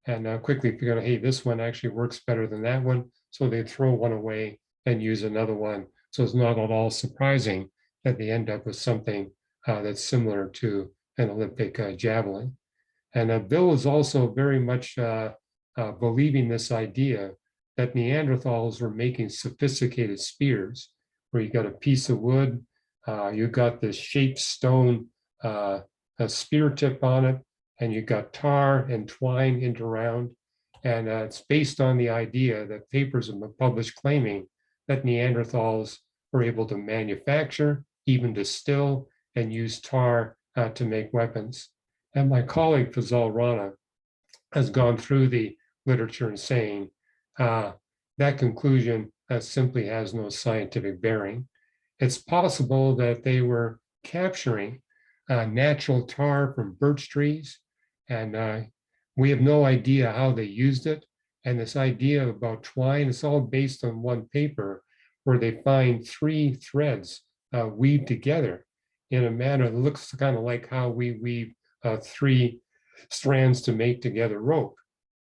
and quickly figure out, hey, this one actually works better than that one. So they throw one away and use another one. So it's not at all surprising that they end up with something that's similar to an Olympic javelin. And Bill is also very much believing this idea that Neanderthals were making sophisticated spears, where you got a piece of wood, you got this shaped stone, a spear tip on it, and you got tar and twine inked around. And it's based on the idea that papers have been published claiming that Neanderthals were able to manufacture, even distill, and use tar to make weapons. And my colleague Fazal Rana has gone through the literature and saying that conclusion simply has no scientific bearing. It's possible that they were capturing natural tar from birch trees, and we have no idea how they used it. And this idea about twine is all based on one paper where they find 3 threads weaved together in a manner that looks kind of like how we weave 3 strands to make together rope.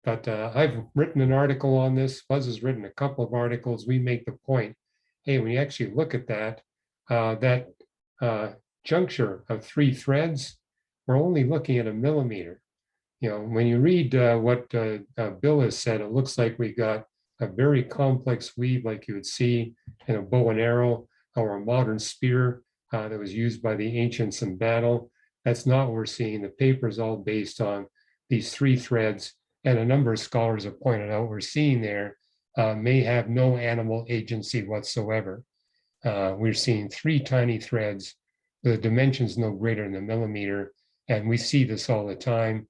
But I've written an article on this. Buzz has written a couple of articles. We make the point, hey, when you actually look at that, juncture of 3 threads, we're only looking at a millimeter. When you read what Bill has said, it looks like we got a very complex weave like you would see in a bow and arrow or a modern spear that was used by the ancients in battle. That's not what we're seeing. The paper is all based on these 3 threads, and a number of scholars have pointed out we're seeing there may have no animal agency whatsoever. We're seeing 3 tiny threads, the dimensions no greater than a millimeter, and we see this all the time.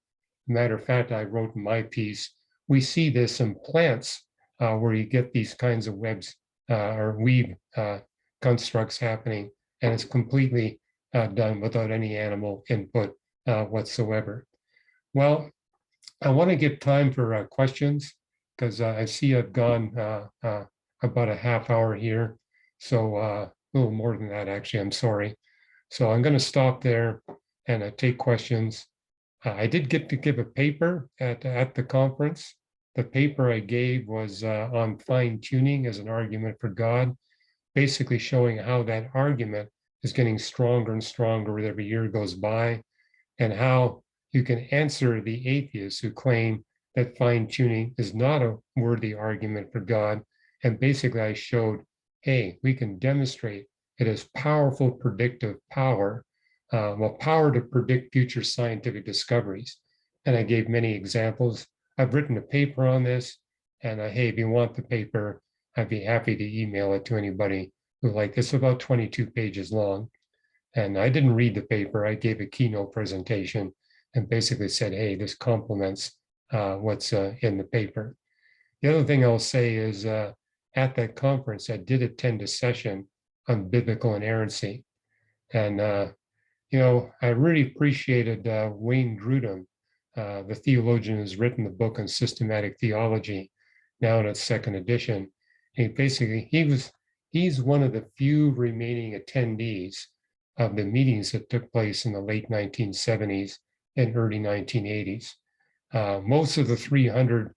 Matter of fact, I wrote in my piece, we see this in plants where you get these kinds of webs or weave constructs happening, and it's completely done without any animal input whatsoever. Well, I want to give time for questions because I see I've gone about a half hour here. So a little more than that, actually, I'm sorry. So I'm going to stop there and take questions. I did get to give a paper at the conference. The paper I gave was on fine tuning as an argument for God, basically showing how that argument is getting stronger and stronger as every year goes by, and how you can answer the atheists who claim that fine tuning is not a worthy argument for God. And basically I showed, hey, we can demonstrate it has powerful predictive power, power to predict future scientific discoveries. And I gave many examples. I've written a paper on this, and hey, if you want the paper, I'd be happy to email it to anybody who like this. It's about 22 pages long. And I didn't read the paper. I gave a keynote presentation and basically said, hey, this complements what's in the paper. The other thing I'll say is at that conference, I did attend a session on biblical inerrancy. And, I really appreciated Wayne Grudem, the theologian who's written the book on systematic theology, now in its 2nd edition. And he's one of the few remaining attendees of the meetings that took place in the late 1970s and early 1980s. Most of the 300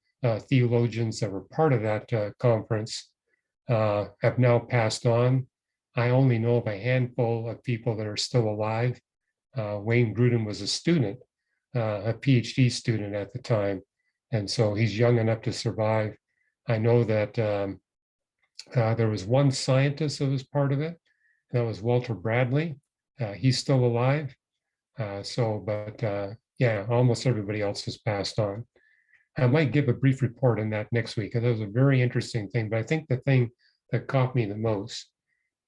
theologians that were part of that conference have now passed on. I only know of a handful of people that are still alive. Wayne Grudem was a student, a PhD student at the time, and so he's young enough to survive. I know that there was one scientist that was part of it. That was Walter Bradley. He's still alive. Yeah, almost everybody else has passed on. I might give a brief report on that next week, because it was a very interesting thing. But I think the thing that caught me the most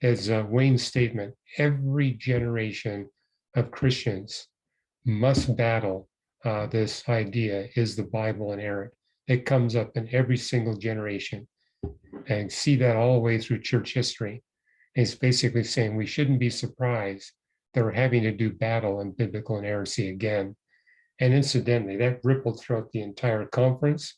is Wayne's statement: every generation of Christians must battle this idea, is the Bible inerrant? It comes up in every single generation, and see that all the way through church history. And it's basically saying we shouldn't be surprised that we're having to do battle on biblical inerrancy again. And incidentally, that rippled throughout the entire conference.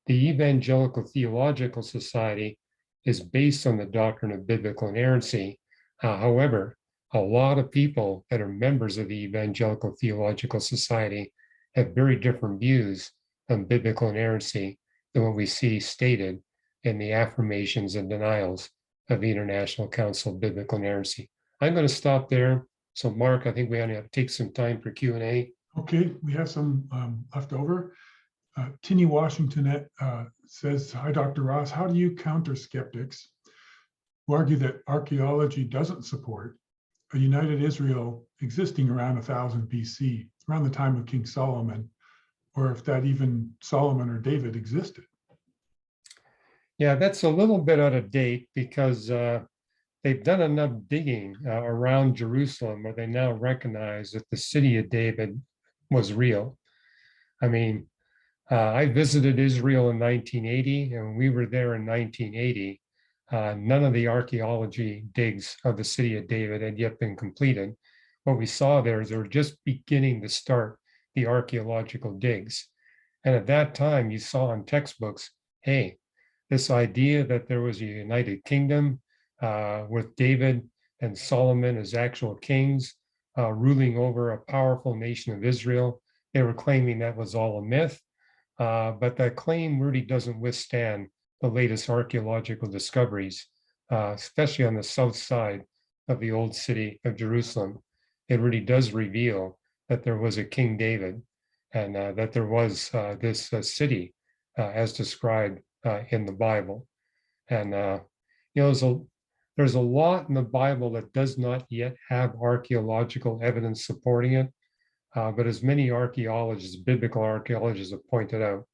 The Evangelical Theological Society is based on the doctrine of biblical inerrancy. However, a lot of people that are members of the Evangelical Theological Society have very different views on biblical inerrancy than what we see stated in the affirmations and denials of the International Council of Biblical Inerrancy. I'm going to stop there. So Mark, I think we ought to take some time for Q&A. Okay, we have some left over. Tinny Washington says, hi, Dr. Ross, how do you counter skeptics who argue that archaeology doesn't support a united Israel existing around 1000 BC, around the time of King Solomon, or if that even Solomon or David existed? Yeah, that's a little bit out of date, because they've done enough digging around Jerusalem where they now recognize that the city of David was real. I mean, I visited Israel in 1980, and we were there in 1980. None of the archaeology digs of the city of David had yet been completed. What we saw there is they were just beginning to start the archaeological digs. And at that time, you saw in textbooks, hey, this idea that there was a united kingdom with David and Solomon as actual kings ruling over a powerful nation of Israel, they were claiming that was all a myth. But that claim really doesn't withstand the latest archaeological discoveries, especially on the south side of the old city of Jerusalem. It really does reveal that there was a King David, and that there was this city as described in the Bible. And there's a lot in the Bible that does not yet have archaeological evidence supporting it. But as many archaeologists, biblical archaeologists, have pointed out,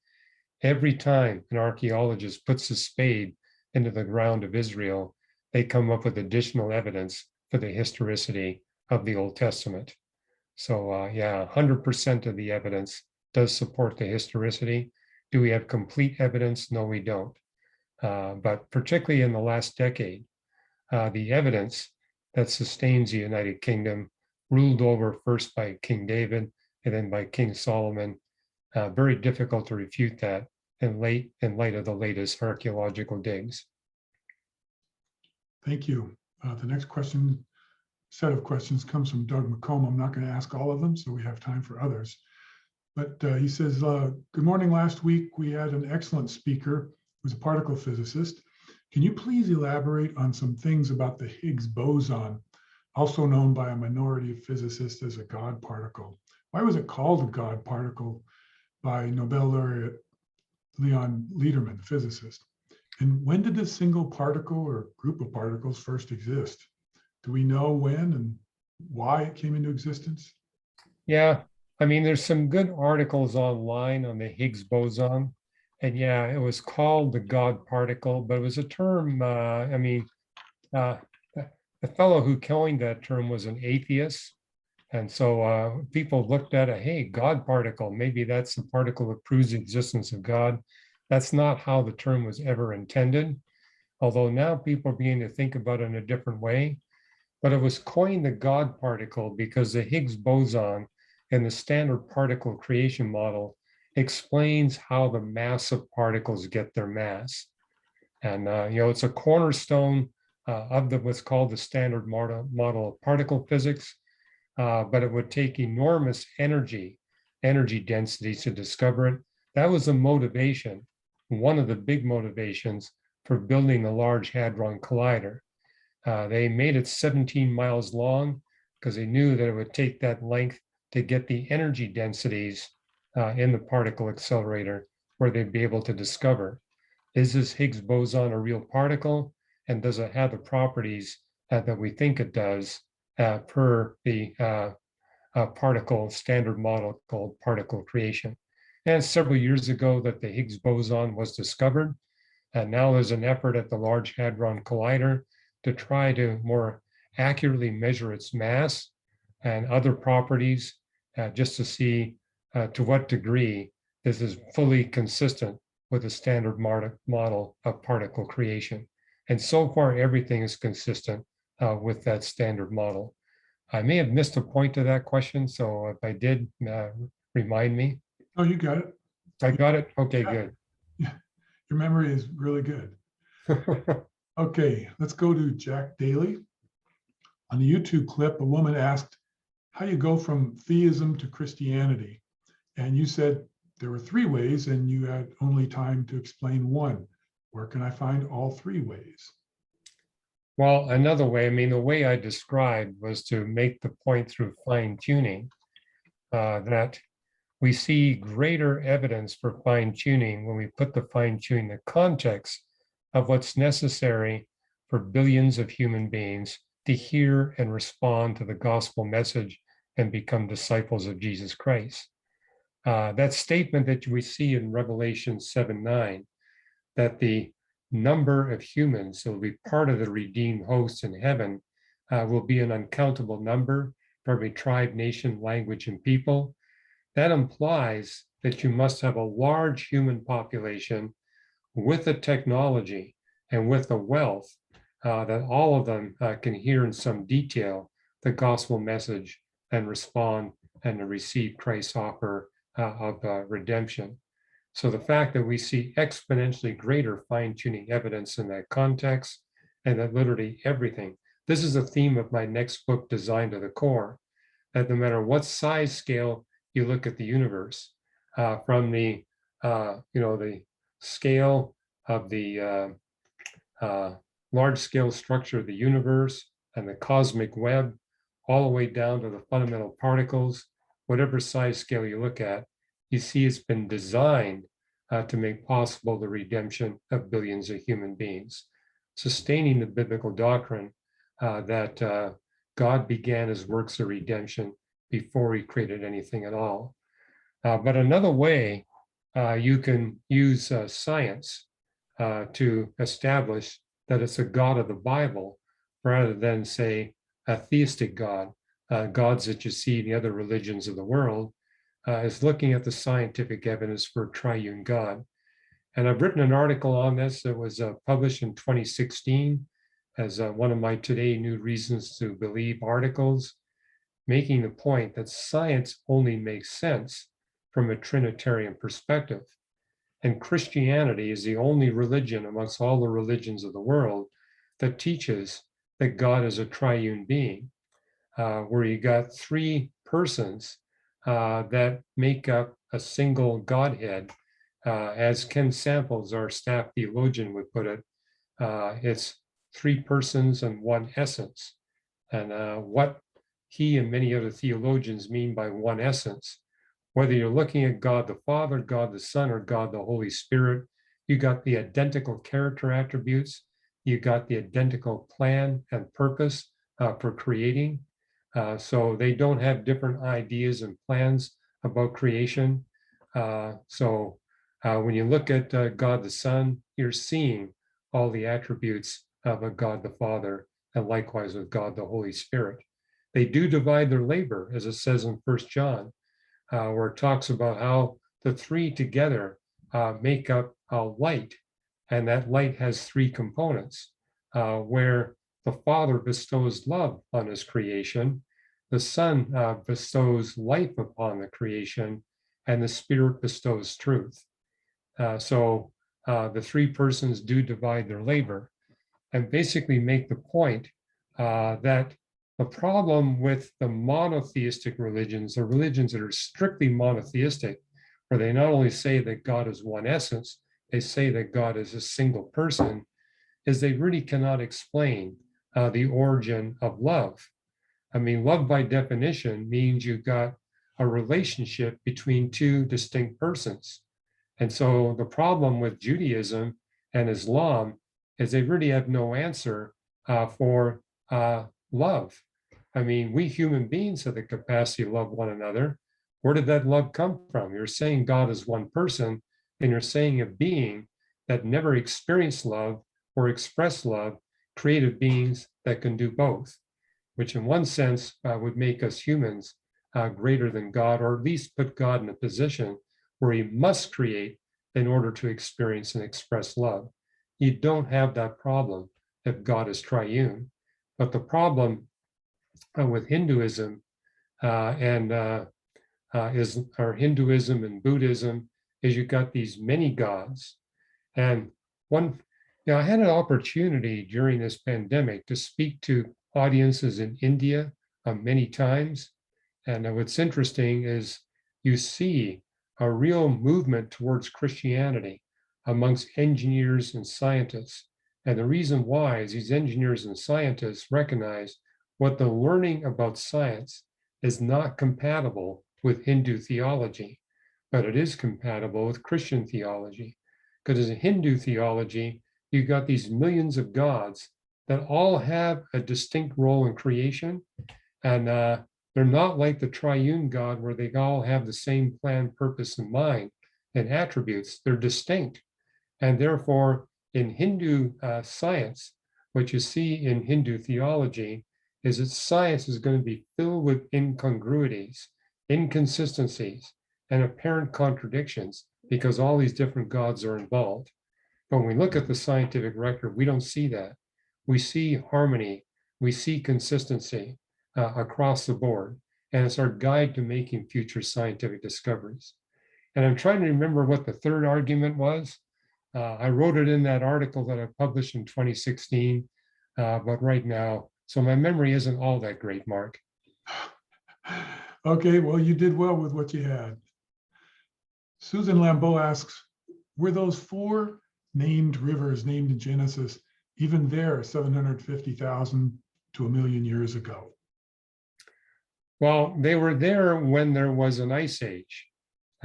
every time an archaeologist puts a spade into the ground of Israel, they come up with additional evidence for the historicity of the Old Testament. So yeah, 100% of the evidence does support the historicity. Do we have complete evidence? No, we don't. But particularly in the last decade, the evidence that sustains the United Kingdom, ruled over first by King David and then by King Solomon, very difficult to refute that in light of the latest archaeological digs. Thank you. The next set of questions comes from Doug McComb. I'm not going to ask all of them, so we have time for others. But he says, good morning. Last week, we had an excellent speaker who was a particle physicist. Can you please elaborate on some things about the Higgs boson, also known by a minority of physicists as a God particle? Why was it called a God particle by Nobel laureate Leon Lederman, the physicist? And when did this single particle or group of particles first exist? Do we know when and why it came into existence? Yeah, I mean, there's some good articles online on the Higgs boson. And yeah, it was called the God particle, but it was a term, the fellow who coined that term was an atheist. And so people looked at it, hey, God particle, maybe that's the particle that proves the existence of God. That's not how the term was ever intended, although now people are beginning to think about it in a different way. But it was coined the God particle because the Higgs boson in the standard particle creation model explains how the massive particles get their mass. And it's a cornerstone of what's called the standard model of particle physics, but it would take enormous energy densities to discover it. That was the motivation, one of the big motivations for building the Large Hadron Collider. They made it 17 miles long because they knew that it would take that length to get the energy densities in the particle accelerator where they'd be able to discover, is this Higgs boson a real particle? And does it have the properties that we think it does per the particle standard model called particle creation? And several years ago that the Higgs boson was discovered. And now there's an effort at the Large Hadron Collider to try to more accurately measure its mass and other properties, just to see to what degree this is fully consistent with the standard model of particle creation. And so far, everything is consistent with that standard model. I may have missed a point to that question, so if I did, remind me. Oh, you got it. I got it? Okay, Yeah. good. Yeah. Your memory is really good. Okay, let's go to Jack Daly. On the YouTube clip, a woman asked how you go from theism to Christianity. And you said there were 3 ways and you had only time to explain one. Where can I find all 3 ways? Well, another way, I mean, the way I described was to make the point through fine tuning that we see greater evidence for fine tuning when we put the fine tuning in the context of what's necessary for billions of human beings to hear and respond to the gospel message and become disciples of Jesus Christ. That statement that we see in Revelation 7:9, that the number of humans who will be part of the redeemed host in heaven will be an uncountable number for every tribe, nation, language, and people. That implies that you must have a large human population with the technology and with the wealth that all of them can hear in some detail the gospel message and respond and to receive Christ's offer of redemption. So the fact that we see exponentially greater fine-tuning evidence in that context, and that literally everything, this is a theme of my next book, Designed to the Core, that no matter what size scale you look at the universe, from the the scale of the large scale structure of the universe and the cosmic web, all the way down to the fundamental particles, whatever size scale you look at, you see it's been designed to make possible the redemption of billions of human beings, sustaining the biblical doctrine that God began his works of redemption before he created anything at all. But another way you can use science to establish that it's a God of the Bible rather than, say, a theistic God, gods that you see in the other religions of the world, is looking at the scientific evidence for a triune God. And I've written an article on this that was published in 2016 as one of my Today New Reasons to Believe articles, making the point that science only makes sense from a Trinitarian perspective. And Christianity is the only religion amongst all the religions of the world that teaches that God is a triune being, where you got 3 persons that make up a single Godhead. As Ken Samples, our staff theologian, would put it, it's 3 persons and 1 essence. And what he and many other theologians mean by 1 essence, whether you're looking at God the Father, God the Son, or God the Holy Spirit, you got the identical character attributes, you got the identical plan and purpose for creating. So they don't have different ideas and plans about creation. So when you look at God the Son, you're seeing all the attributes of a God the Father, and likewise with God the Holy Spirit. They do divide their labor, as it says in 1 John, where it talks about how the 3 together make up a light, and that light has 3 components, where the Father bestows love on his creation, the Son bestows life upon the creation, and the Spirit bestows truth. So the 3 persons do divide their labor, and basically make the point that the problem with the monotheistic religions, the religions that are strictly monotheistic, where they not only say that God is 1 essence, they say that God is a single person, is they really cannot explain the origin of love. I mean, love by definition means you've got a relationship between 2 distinct persons. And so the problem with Judaism and Islam is they really have no answer for love. I mean, we human beings have the capacity to love one another, Where did that love come from? You're saying God is one person, and you're saying a being that never experienced love or expressed love, created beings that can do both, which in one sense would make us humans greater than God, or at least put God in a position where he must create in order to experience and express love. You don't have that problem if God is triune. But the problem with Hinduism or Hinduism and Buddhism is you've got these many gods. And I had an opportunity during this pandemic to speak to audiences in India many times. And what's interesting is you see a real movement towards Christianity amongst engineers and scientists. And the reason why is these engineers and scientists recognize what the learning about science is not compatible with Hindu theology, but it is compatible with Christian theology. Because in Hindu theology, you've got these millions of gods that all have a distinct role in creation. And they're not like the triune God where they all have the same plan, purpose, and mind and attributes. They're distinct. And therefore, in Hindu science, what you see in Hindu theology is that science is going to be filled with incongruities, inconsistencies, and apparent contradictions because all these different gods are involved. But when we look at the scientific record, we don't see that. We see harmony, we see consistency across the board, and it's our guide to making future scientific discoveries. And I'm trying to remember what the third argument was. I wrote it in that article that I published in 2016, but right now, so my memory isn't all that great, Mark. Okay, well, you did well with what you had. Susan Lambeau asks, were those 4 named rivers named in Genesis even there 750,000 to 1 million years ago? Well, they were there when there was an ice age.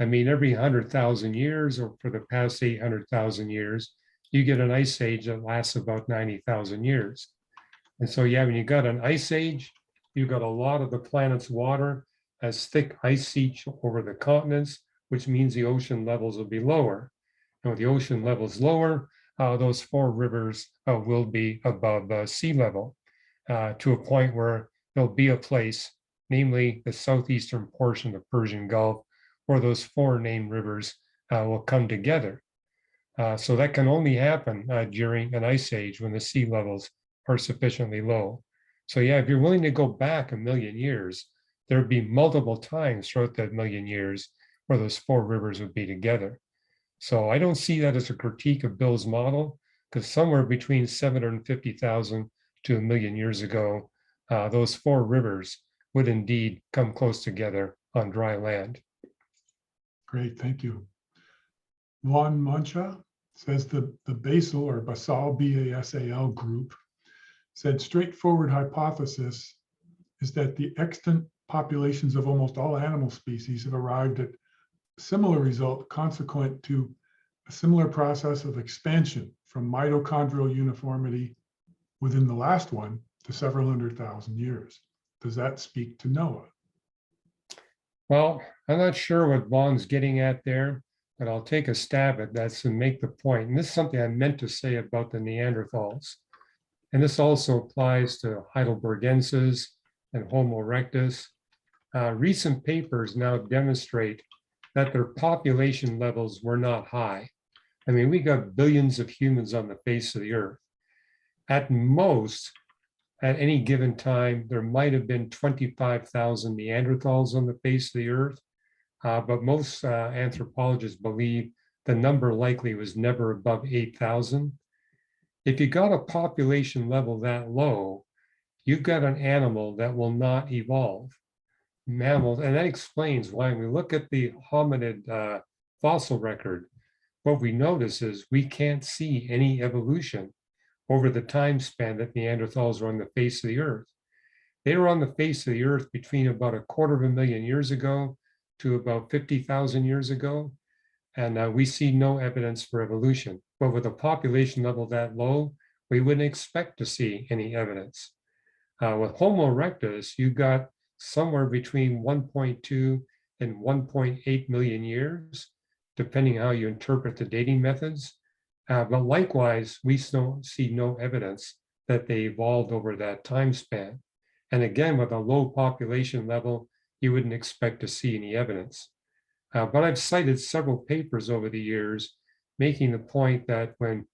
I mean, every 100,000 years, or for the past 800,000 years, you get an ice age that lasts about 90,000 years. And so, yeah, when you got an ice age, you got a lot of the planet's water as thick ice sheets over the continents, which means the ocean levels will be lower. And with the ocean levels lower, those 4 rivers will be above sea level to a point where there'll be a place, namely the southeastern portion of the Persian Gulf, where those 4 named rivers will come together. So that can only happen during an ice age when the sea levels are sufficiently low. So yeah, if you're willing to go back 1 million years, there'd be multiple times throughout that 1 million years where those 4 rivers would be together. So I don't see that as a critique of Bill's model, because somewhere between 750,000 to 1 million years ago, those 4 rivers would indeed come close together on dry land. Great, thank you. Juan Mancha says the basal or basal, BASAL group said straightforward hypothesis is that the extant populations of almost all animal species have arrived at a similar result consequent to a similar process of expansion from mitochondrial uniformity within the last one to several 100,000 years. Does that speak to Noah? Well, I'm not sure what Vaughn's getting at there, but I'll take a stab at that to make the point. And this is something I meant to say about the Neanderthals. And this also applies to Heidelbergensis and Homo erectus. Recent papers now demonstrate that their population levels were not high. I mean, we got billions of humans on the face of the earth. At most, at any given time, there might have been 25,000 Neanderthals on the face of the earth, but most anthropologists believe the number likely was never above 8,000. If you got a population level that low, you've got an animal that will not evolve. Mammals, and that explains why when we look at the hominid fossil record, what we notice is we can't see any evolution over the time span that Neanderthals were on the face of the earth. They were on the face of the earth between about 250,000 years ago to about 50,000 years ago. And we see no evidence for evolution. But with a population level that low, we wouldn't expect to see any evidence. With Homo erectus, you got somewhere between 1.2 in 1.8 million years, depending how you interpret the dating methods. But likewise, we still see no evidence that they evolved over that time span. And again, with a low population level, you wouldn't expect to see any evidence. But I've cited several papers over the years making the point that when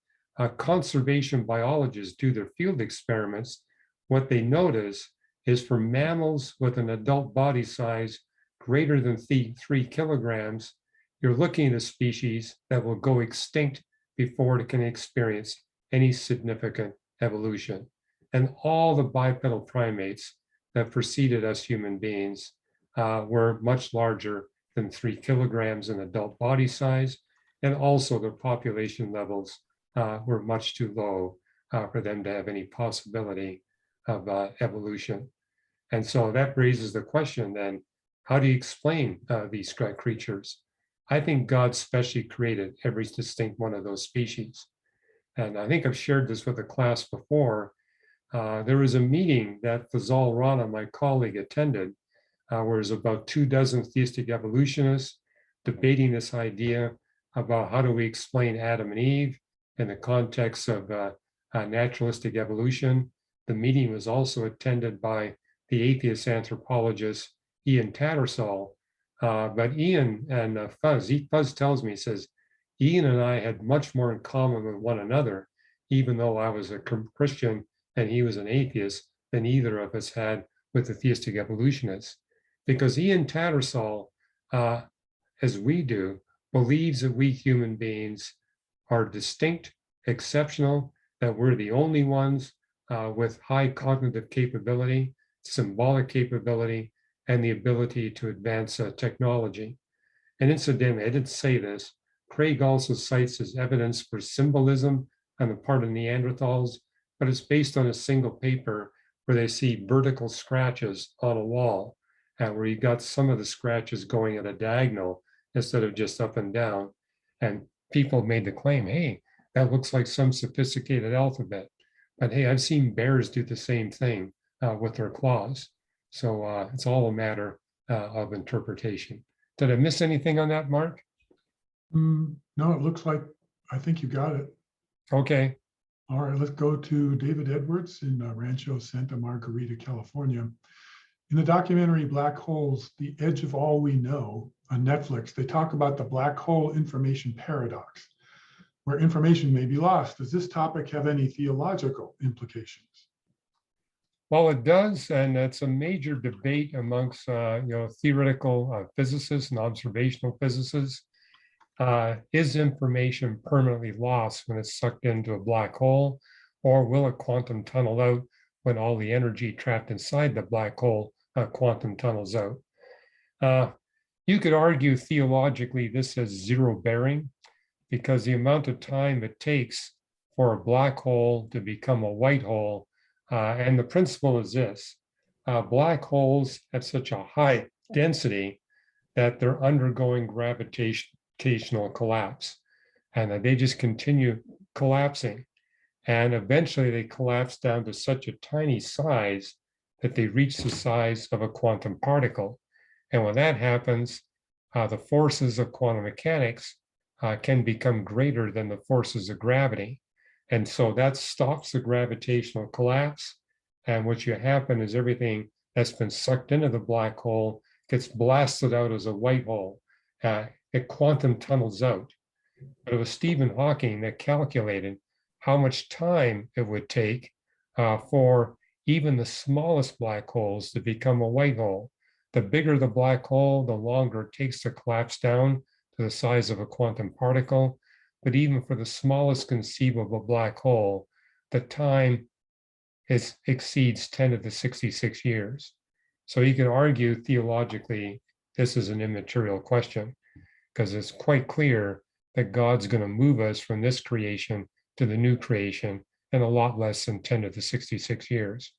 conservation biologists do their field experiments, what they notice is for mammals with an adult body size greater than 3 kilograms, you're looking at a species that will go extinct before it can experience any significant evolution. And all the bipedal primates that preceded us human beings were much larger than 3 kilograms in adult body size. And also their population levels were much too low for them to have any possibility of evolution. And so that raises the question then, how do you explain these creatures? I think God specially created every distinct one of those species. And I think I've shared this with the class before. There was a meeting that Fazal Rana, my colleague, attended, where there's about 24 theistic evolutionists debating this idea about how do we explain Adam and Eve in the context of naturalistic evolution. The meeting was also attended by the atheist anthropologist Ian Tattersall. But Ian and Fuzz tells me, he says, Ian and I had much more in common with one another, even though I was a Christian and he was an atheist, than either of us had with the theistic evolutionists. Because Ian Tattersall, as we do, believes that we human beings are distinct, exceptional, that we're the only ones with high cognitive capability, symbolic capability, and the ability to advance technology. And incidentally, I didn't say this, Craig also cites as evidence for symbolism on the part of Neanderthals, but it's based on a single paper where they see vertical scratches on a wall, where you got some of the scratches going at a diagonal instead of just up and down. And people made the claim, hey, that looks like some sophisticated alphabet. But hey, I've seen bears do the same thing with their claws. So it's all a matter of interpretation. Did I miss anything on that, Mark? No, it looks like, I think you got it. Okay. All right, let's go to David Edwards in Rancho Santa Margarita, California. In the documentary Black Holes, The Edge of All We Know on Netflix, they talk about the black hole information paradox, where information may be lost. Does this topic have any theological implications? Well, it does, and it's a major debate amongst theoretical physicists and observational physicists. Is information permanently lost when it's sucked into a black hole, or will a quantum tunnel out when all the energy trapped inside the black hole quantum tunnels out? You could argue theologically this has zero bearing, because the amount of time it takes for a black hole to become a white hole, and the principle is this: black holes have such a high density that they're undergoing gravitational collapse, and that they just continue collapsing. And eventually they collapse down to such a tiny size that they reach the size of a quantum particle. And when that happens, the forces of quantum mechanics can become greater than the forces of gravity. And so that stops the gravitational collapse. And what you happen is everything that's been sucked into the black hole gets blasted out as a white hole. It quantum tunnels out. But it was Stephen Hawking that calculated how much time it would take for even the smallest black holes to become a white hole. The bigger the black hole, the longer it takes to collapse down to the size of a quantum particle. But even for the smallest conceivable black hole, the time exceeds 10 to the 66 years. So you can argue theologically, this is an immaterial question, because it's quite clear that God's going to move us from this creation to the new creation in a lot less than 10 to the 66 years.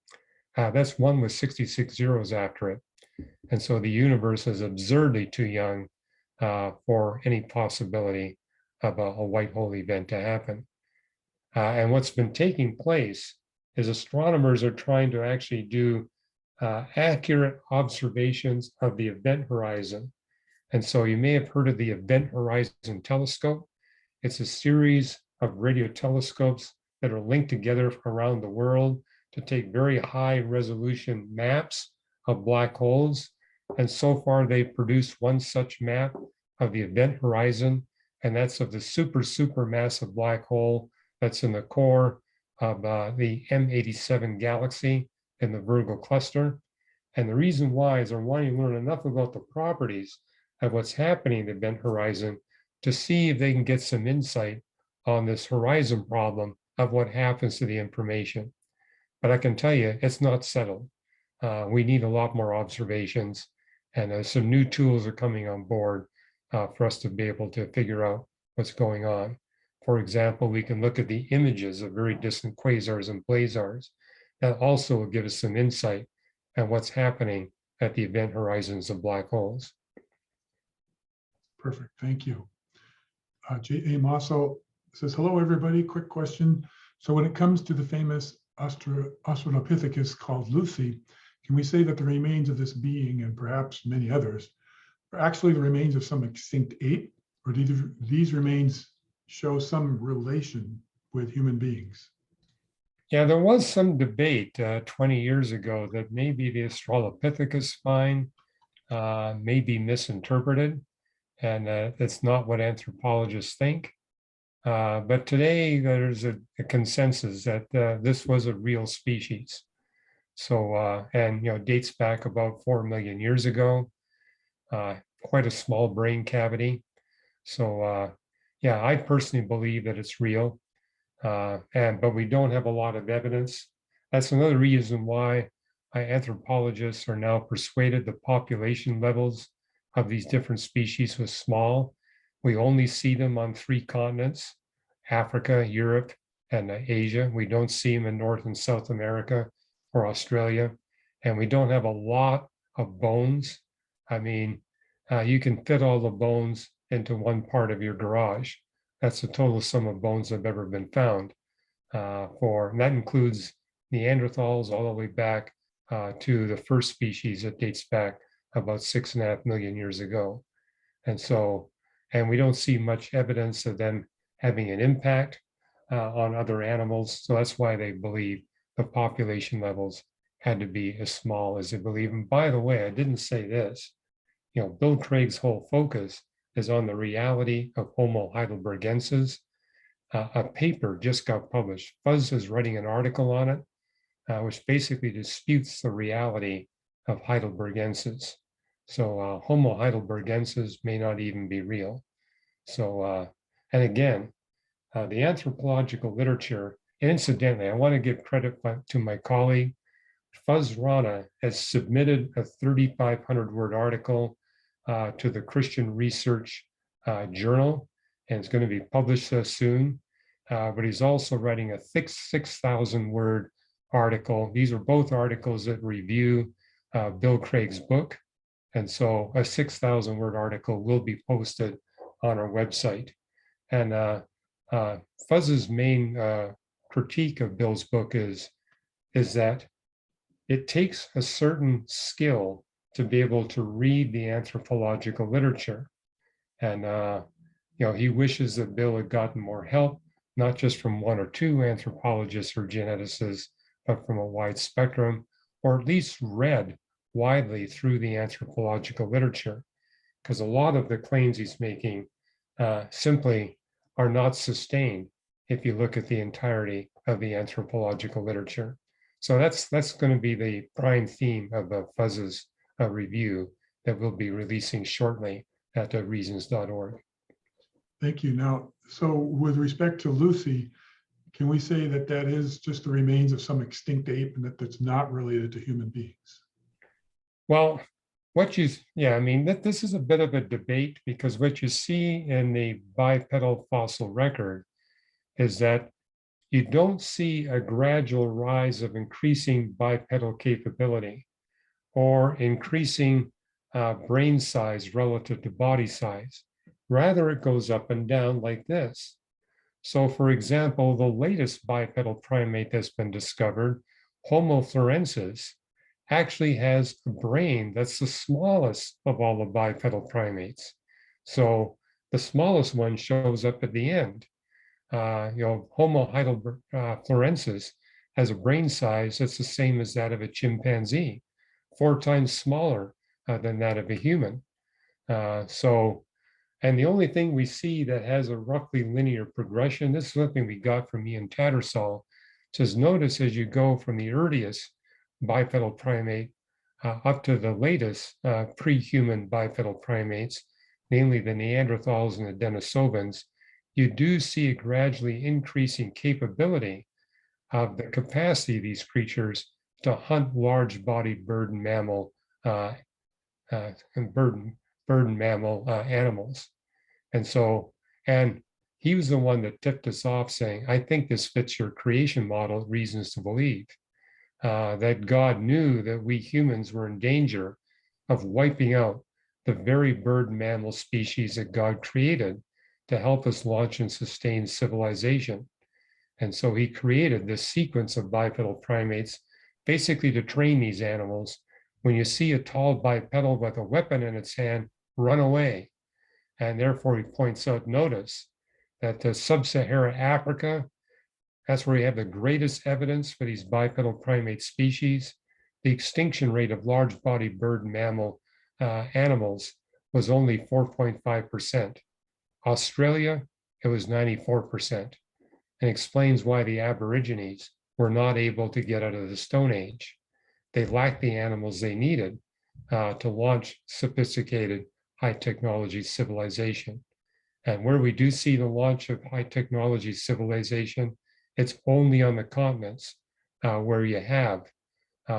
That's one with 66 zeros after it. And so the universe is absurdly too young for any possibility of a white hole event to happen. And what's been taking place is astronomers are trying to actually do accurate observations of the event horizon. And so you may have heard of the Event Horizon Telescope. It's a series of radio telescopes that are linked together around the world to take very high resolution maps of black holes. And so far, they've produced one such map of the event horizon, and that's of the supermassive black hole that's in the core of the M87 galaxy in the Virgo cluster. And the reason why is they're wanting to learn enough about the properties of what's happening in the event horizon to see if they can get some insight on this horizon problem of what happens to the information. But I can tell you, it's not settled. We need a lot more observations, and some new tools are coming on board for us to be able to figure out what's going on. For example, we can look at the images of very distant quasars and blazars. That also will give us some insight on what's happening at the event horizons of black holes. Perfect, thank you. J.A. Mosso says, hello, everybody, quick question. So when it comes to the famous Australopithecus called Lucy, can we say that the remains of this being, and perhaps many others, are actually the remains of some extinct ape, or do these remains show some relation with human beings? Yeah, there was some debate 20 years ago that maybe the Australopithecus spine may be misinterpreted, and that's not what anthropologists think. But today there's a consensus that this was a real species. So, and dates back about 4 million years ago, quite a small brain cavity. So, yeah, I personally believe that it's real, but we don't have a lot of evidence. That's another reason why anthropologists are now persuaded the population levels of these different species was small. We only see them on 3 continents, Africa, Europe, and Asia. We don't see them in North and South America or Australia. And we don't have a lot of bones. I mean, you can fit all the bones into one part of your garage. That's the total sum of bones that have ever been found. And that includes Neanderthals all the way back to the first species that dates back about 6.5 million years ago. And so, and we don't see much evidence of them having an impact on other animals. So that's why they believe the population levels had to be as small as they believe. And by the way, I didn't say this, Bill Craig's whole focus is on the reality of Homo heidelbergensis. A paper just got published. Fuzz is writing an article on it, which basically disputes the reality of heidelbergensis. So Homo heidelbergensis may not even be real. So, and again, the anthropological literature, and incidentally, I want to give credit to my colleague. Fuzz Rana has submitted a 3,500 word article to the Christian Research Journal, and it's going to be published soon. But he's also writing a thick 6,000 word article. These are both articles that review Bill Craig's book. And so a 6,000 word article will be posted on our website. And Fuzz's main critique of Bill's book is that it takes a certain skill to be able to read the anthropological literature. And he wishes that Bill had gotten more help, not just from 1 or 2 anthropologists or geneticists, but from a wide spectrum, or at least read widely through the anthropological literature, because a lot of the claims he's making simply are not sustained if you look at the entirety of the anthropological literature. So that's going to be the prime theme of Fuzz's review that we'll be releasing shortly at reasons.org. Thank you. Now, so with respect to Lucy, can we say that that is just the remains of some extinct ape and that that's not related to human beings? Well, this is a bit of a debate, because what you see in the bipedal fossil record is that you don't see a gradual rise of increasing bipedal capability or increasing brain size relative to body size. Rather, it goes up and down like this. So, for example, the latest bipedal primate that's been discovered, Homo florensis, actually has a brain that's the smallest of all the bipedal primates. So the smallest one shows up at the end. Homo heidelbergensis has a brain size that's the same as that of a chimpanzee, 4 times smaller than that of a human. And the only thing we see that has a roughly linear progression, this is something we got from Ian Tattersall, says notice as you go from the earliest bipedal primate up to the latest pre-human bipedal primates, namely the Neanderthals and the Denisovans, you do see a gradually increasing capability of the capacity of these creatures to hunt large-bodied bird and mammal animals. And he was the one that tipped us off saying, I think this fits your creation model, reasons to believe, that God knew that we humans were in danger of wiping out the very bird and mammal species that God created to help us launch and sustain civilization. And so he created this sequence of bipedal primates basically to train these animals. When you see a tall bipedal with a weapon in its hand, run away. And therefore he points out, notice that the sub-Saharan Africa, that's where you have the greatest evidence for these bipedal primate species. The extinction rate of large-bodied bird and mammal animals was only 4.5%. Australia, it was 94%, and explains why the Aborigines were not able to get out of the Stone Age. They lacked the animals they needed to launch sophisticated high technology civilization. And where we do see the launch of high technology civilization, it's only on the continents where you have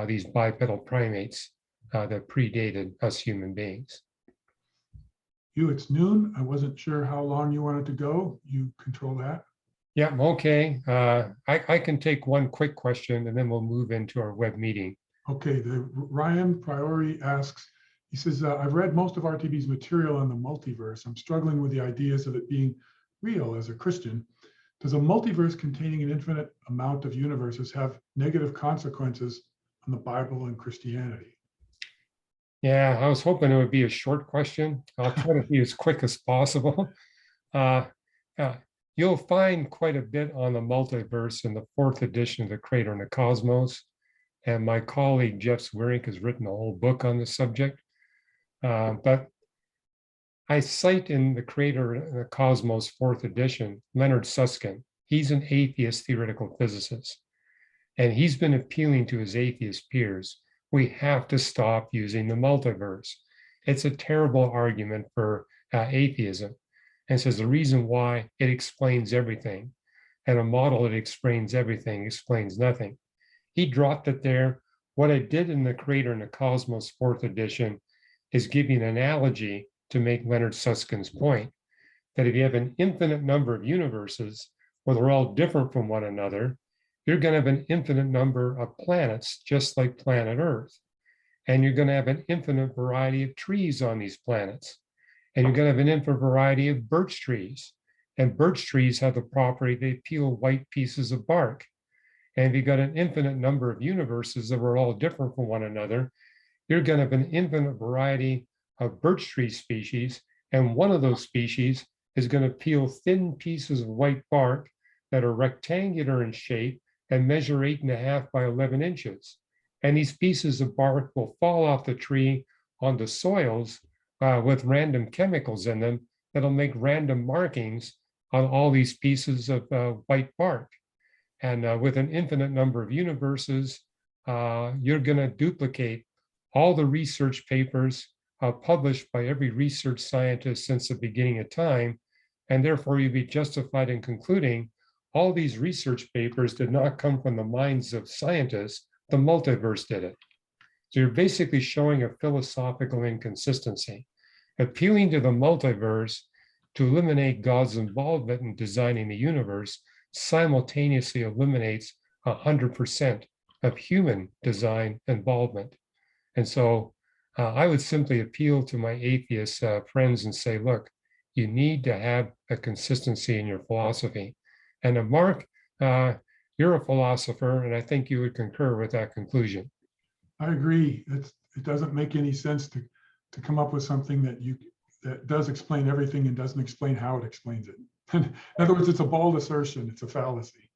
these bipedal primates that predated us human beings. Hugh, it's noon. I wasn't sure how long you wanted to go. You control that. Yeah, okay. I can take one quick question and then we'll move into our web meeting. Okay, Ryan Priori asks, he says, I've read most of RTB's material on the multiverse. I'm struggling with the ideas of it being real as a Christian. Does a multiverse containing an infinite amount of universes have negative consequences on the Bible and Christianity? Yeah, I was hoping it would be a short question. I'll try to be as quick as possible. You'll find quite a bit on the multiverse in the 4th edition of the Creator and the Cosmos. And my colleague Jeff Zwirink has written a whole book on the subject. But I cite in the Creator and the Cosmos 4th edition, Leonard Susskind. He's an atheist theoretical physicist. And he's been appealing to his atheist peers. We have to stop using the multiverse. It's a terrible argument for atheism. And says the reason why it explains everything. And a model that explains everything explains nothing. He dropped it there. What I did in the Creator and the Cosmos 4th edition is give you an analogy to make Leonard Susskind's point, that if you have an infinite number of universes where they're all different from one another, you're going to have an infinite number of planets, just like planet Earth. And you're going to have an infinite variety of trees on these planets. And you're going to have an infinite variety of birch trees. And birch trees have the property, they peel white pieces of bark. And if you've got an infinite number of universes that are all different from one another, you're going to have an infinite variety of birch tree species. And one of those species is going to peel thin pieces of white bark that are rectangular in shape and measure 8.5 by 11 inches. And these pieces of bark will fall off the tree onto soils with random chemicals in them that'll make random markings on all these pieces of white bark. And with an infinite number of universes, you're going to duplicate all the research papers published by every research scientist since the beginning of time. And therefore, you'd be justified in concluding all these research papers did not come from the minds of scientists, the multiverse did it. So you're basically showing a philosophical inconsistency. Appealing to the multiverse to eliminate God's involvement in designing the universe simultaneously eliminates 100% of human design involvement. And so I would simply appeal to my atheist friends and say, look, you need to have a consistency in your philosophy. And Mark, you're a philosopher, and I think you would concur with that conclusion. I agree. It doesn't make any sense to come up with something that does explain everything and doesn't explain how it explains it. In other words, it's a bald assertion. It's a fallacy.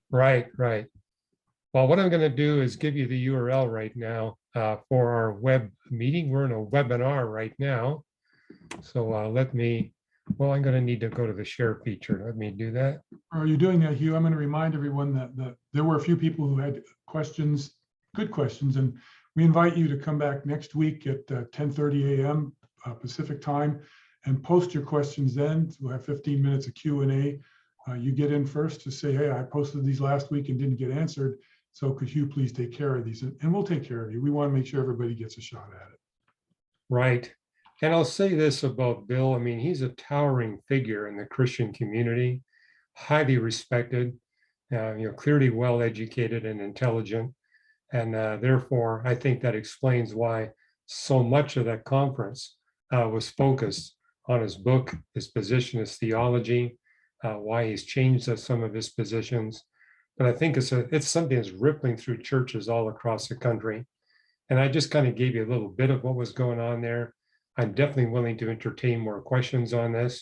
Right, right. Well, what I'm going to do is give you the URL right now for our web meeting. We're in a webinar right now. So I'm going to need to go to the share feature. Let me do that. Are you doing that, Hugh? I'm going to remind everyone that there were a few people who had questions, good questions, and we invite you to come back next week at 10:30 a.m. Pacific time and post your questions then. We'll have 15 minutes of Q&A. You get in first to say, hey, I posted these last week and didn't get answered. So could you please take care of these? And we'll take care of you. We want to make sure everybody gets a shot at it. Right. And I'll say this about Bill. I mean, he's a towering figure in the Christian community, highly respected, clearly well educated and intelligent. And therefore, I think that explains why so much of that conference was focused on his book, his position, his theology, why he's changed some of his positions. But I think it's something that's rippling through churches all across the country. And I just kind of gave you a little bit of what was going on there. I'm definitely willing to entertain more questions on this.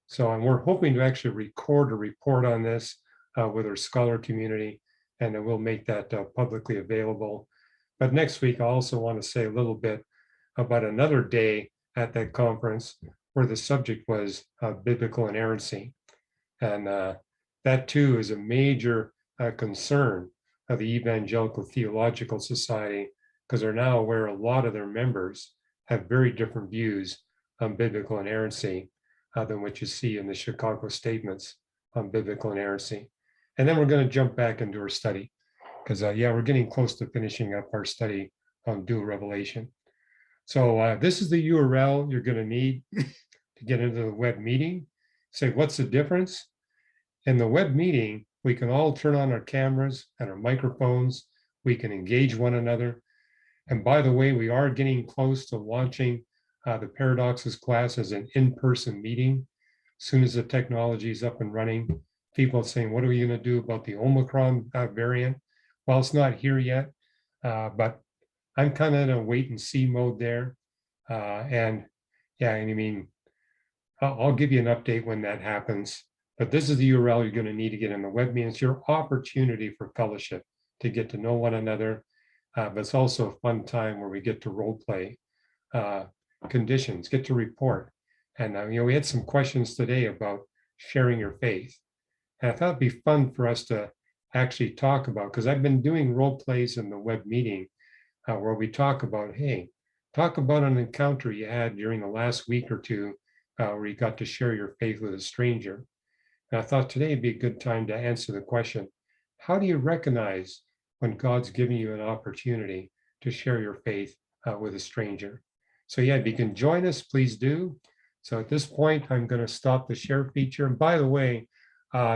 So we're hoping to actually record a report on this with our scholar community, and then we'll make that publicly available. But next week, I also want to say a little bit about another day at that conference where the subject was biblical inerrancy. And that too is a major concern of the Evangelical Theological Society, because they're now aware a lot of their members have very different views on biblical inerrancy than what you see in the Chicago statements on biblical inerrancy. And then we're going to jump back into our study because, we're getting close to finishing up our study on dual revelation. So this is the URL you're going to need to get into the web meeting. Say, what's the difference? In the web meeting, we can all turn on our cameras and our microphones. We can engage one another. And by the way, we are getting close to launching the Paradoxes class as an in-person meeting. As soon as the technology is up and running, people are saying, what are we going to do about the Omicron variant? Well, it's not here yet, but I'm kind of in a wait and see mode there. And I mean, I'll give you an update when that happens. But this is the URL you're going to need to get in the web meeting. It's your opportunity for fellowship to get to know one another. But it's also a fun time where we get to role play conditions, get to report. And we had some questions today about sharing your faith. And I thought it'd be fun for us to actually talk about, because I've been doing role plays in the web meeting where we talk about, talk about an encounter you had during the last week or two where you got to share your faith with a stranger. And I thought today would be a good time to answer the question, how do you recognize when God's giving you an opportunity to share your faith with a stranger? So if you can join us, please do. So at this point, I'm going to stop the share feature. And by the way,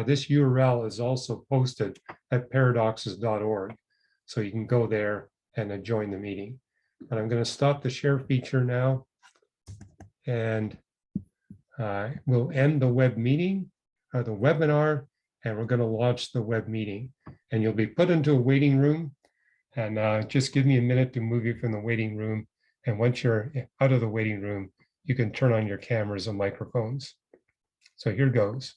this URL is also posted at paradoxes.org. So you can go there and join the meeting. But I'm going to stop the share feature now. And we'll end the web meeting, the webinar, and we're going to launch the web meeting. And you'll be put into a waiting room. And just give me a minute to move you from the waiting room. And once you're out of the waiting room, you can turn on your cameras and microphones. So here goes.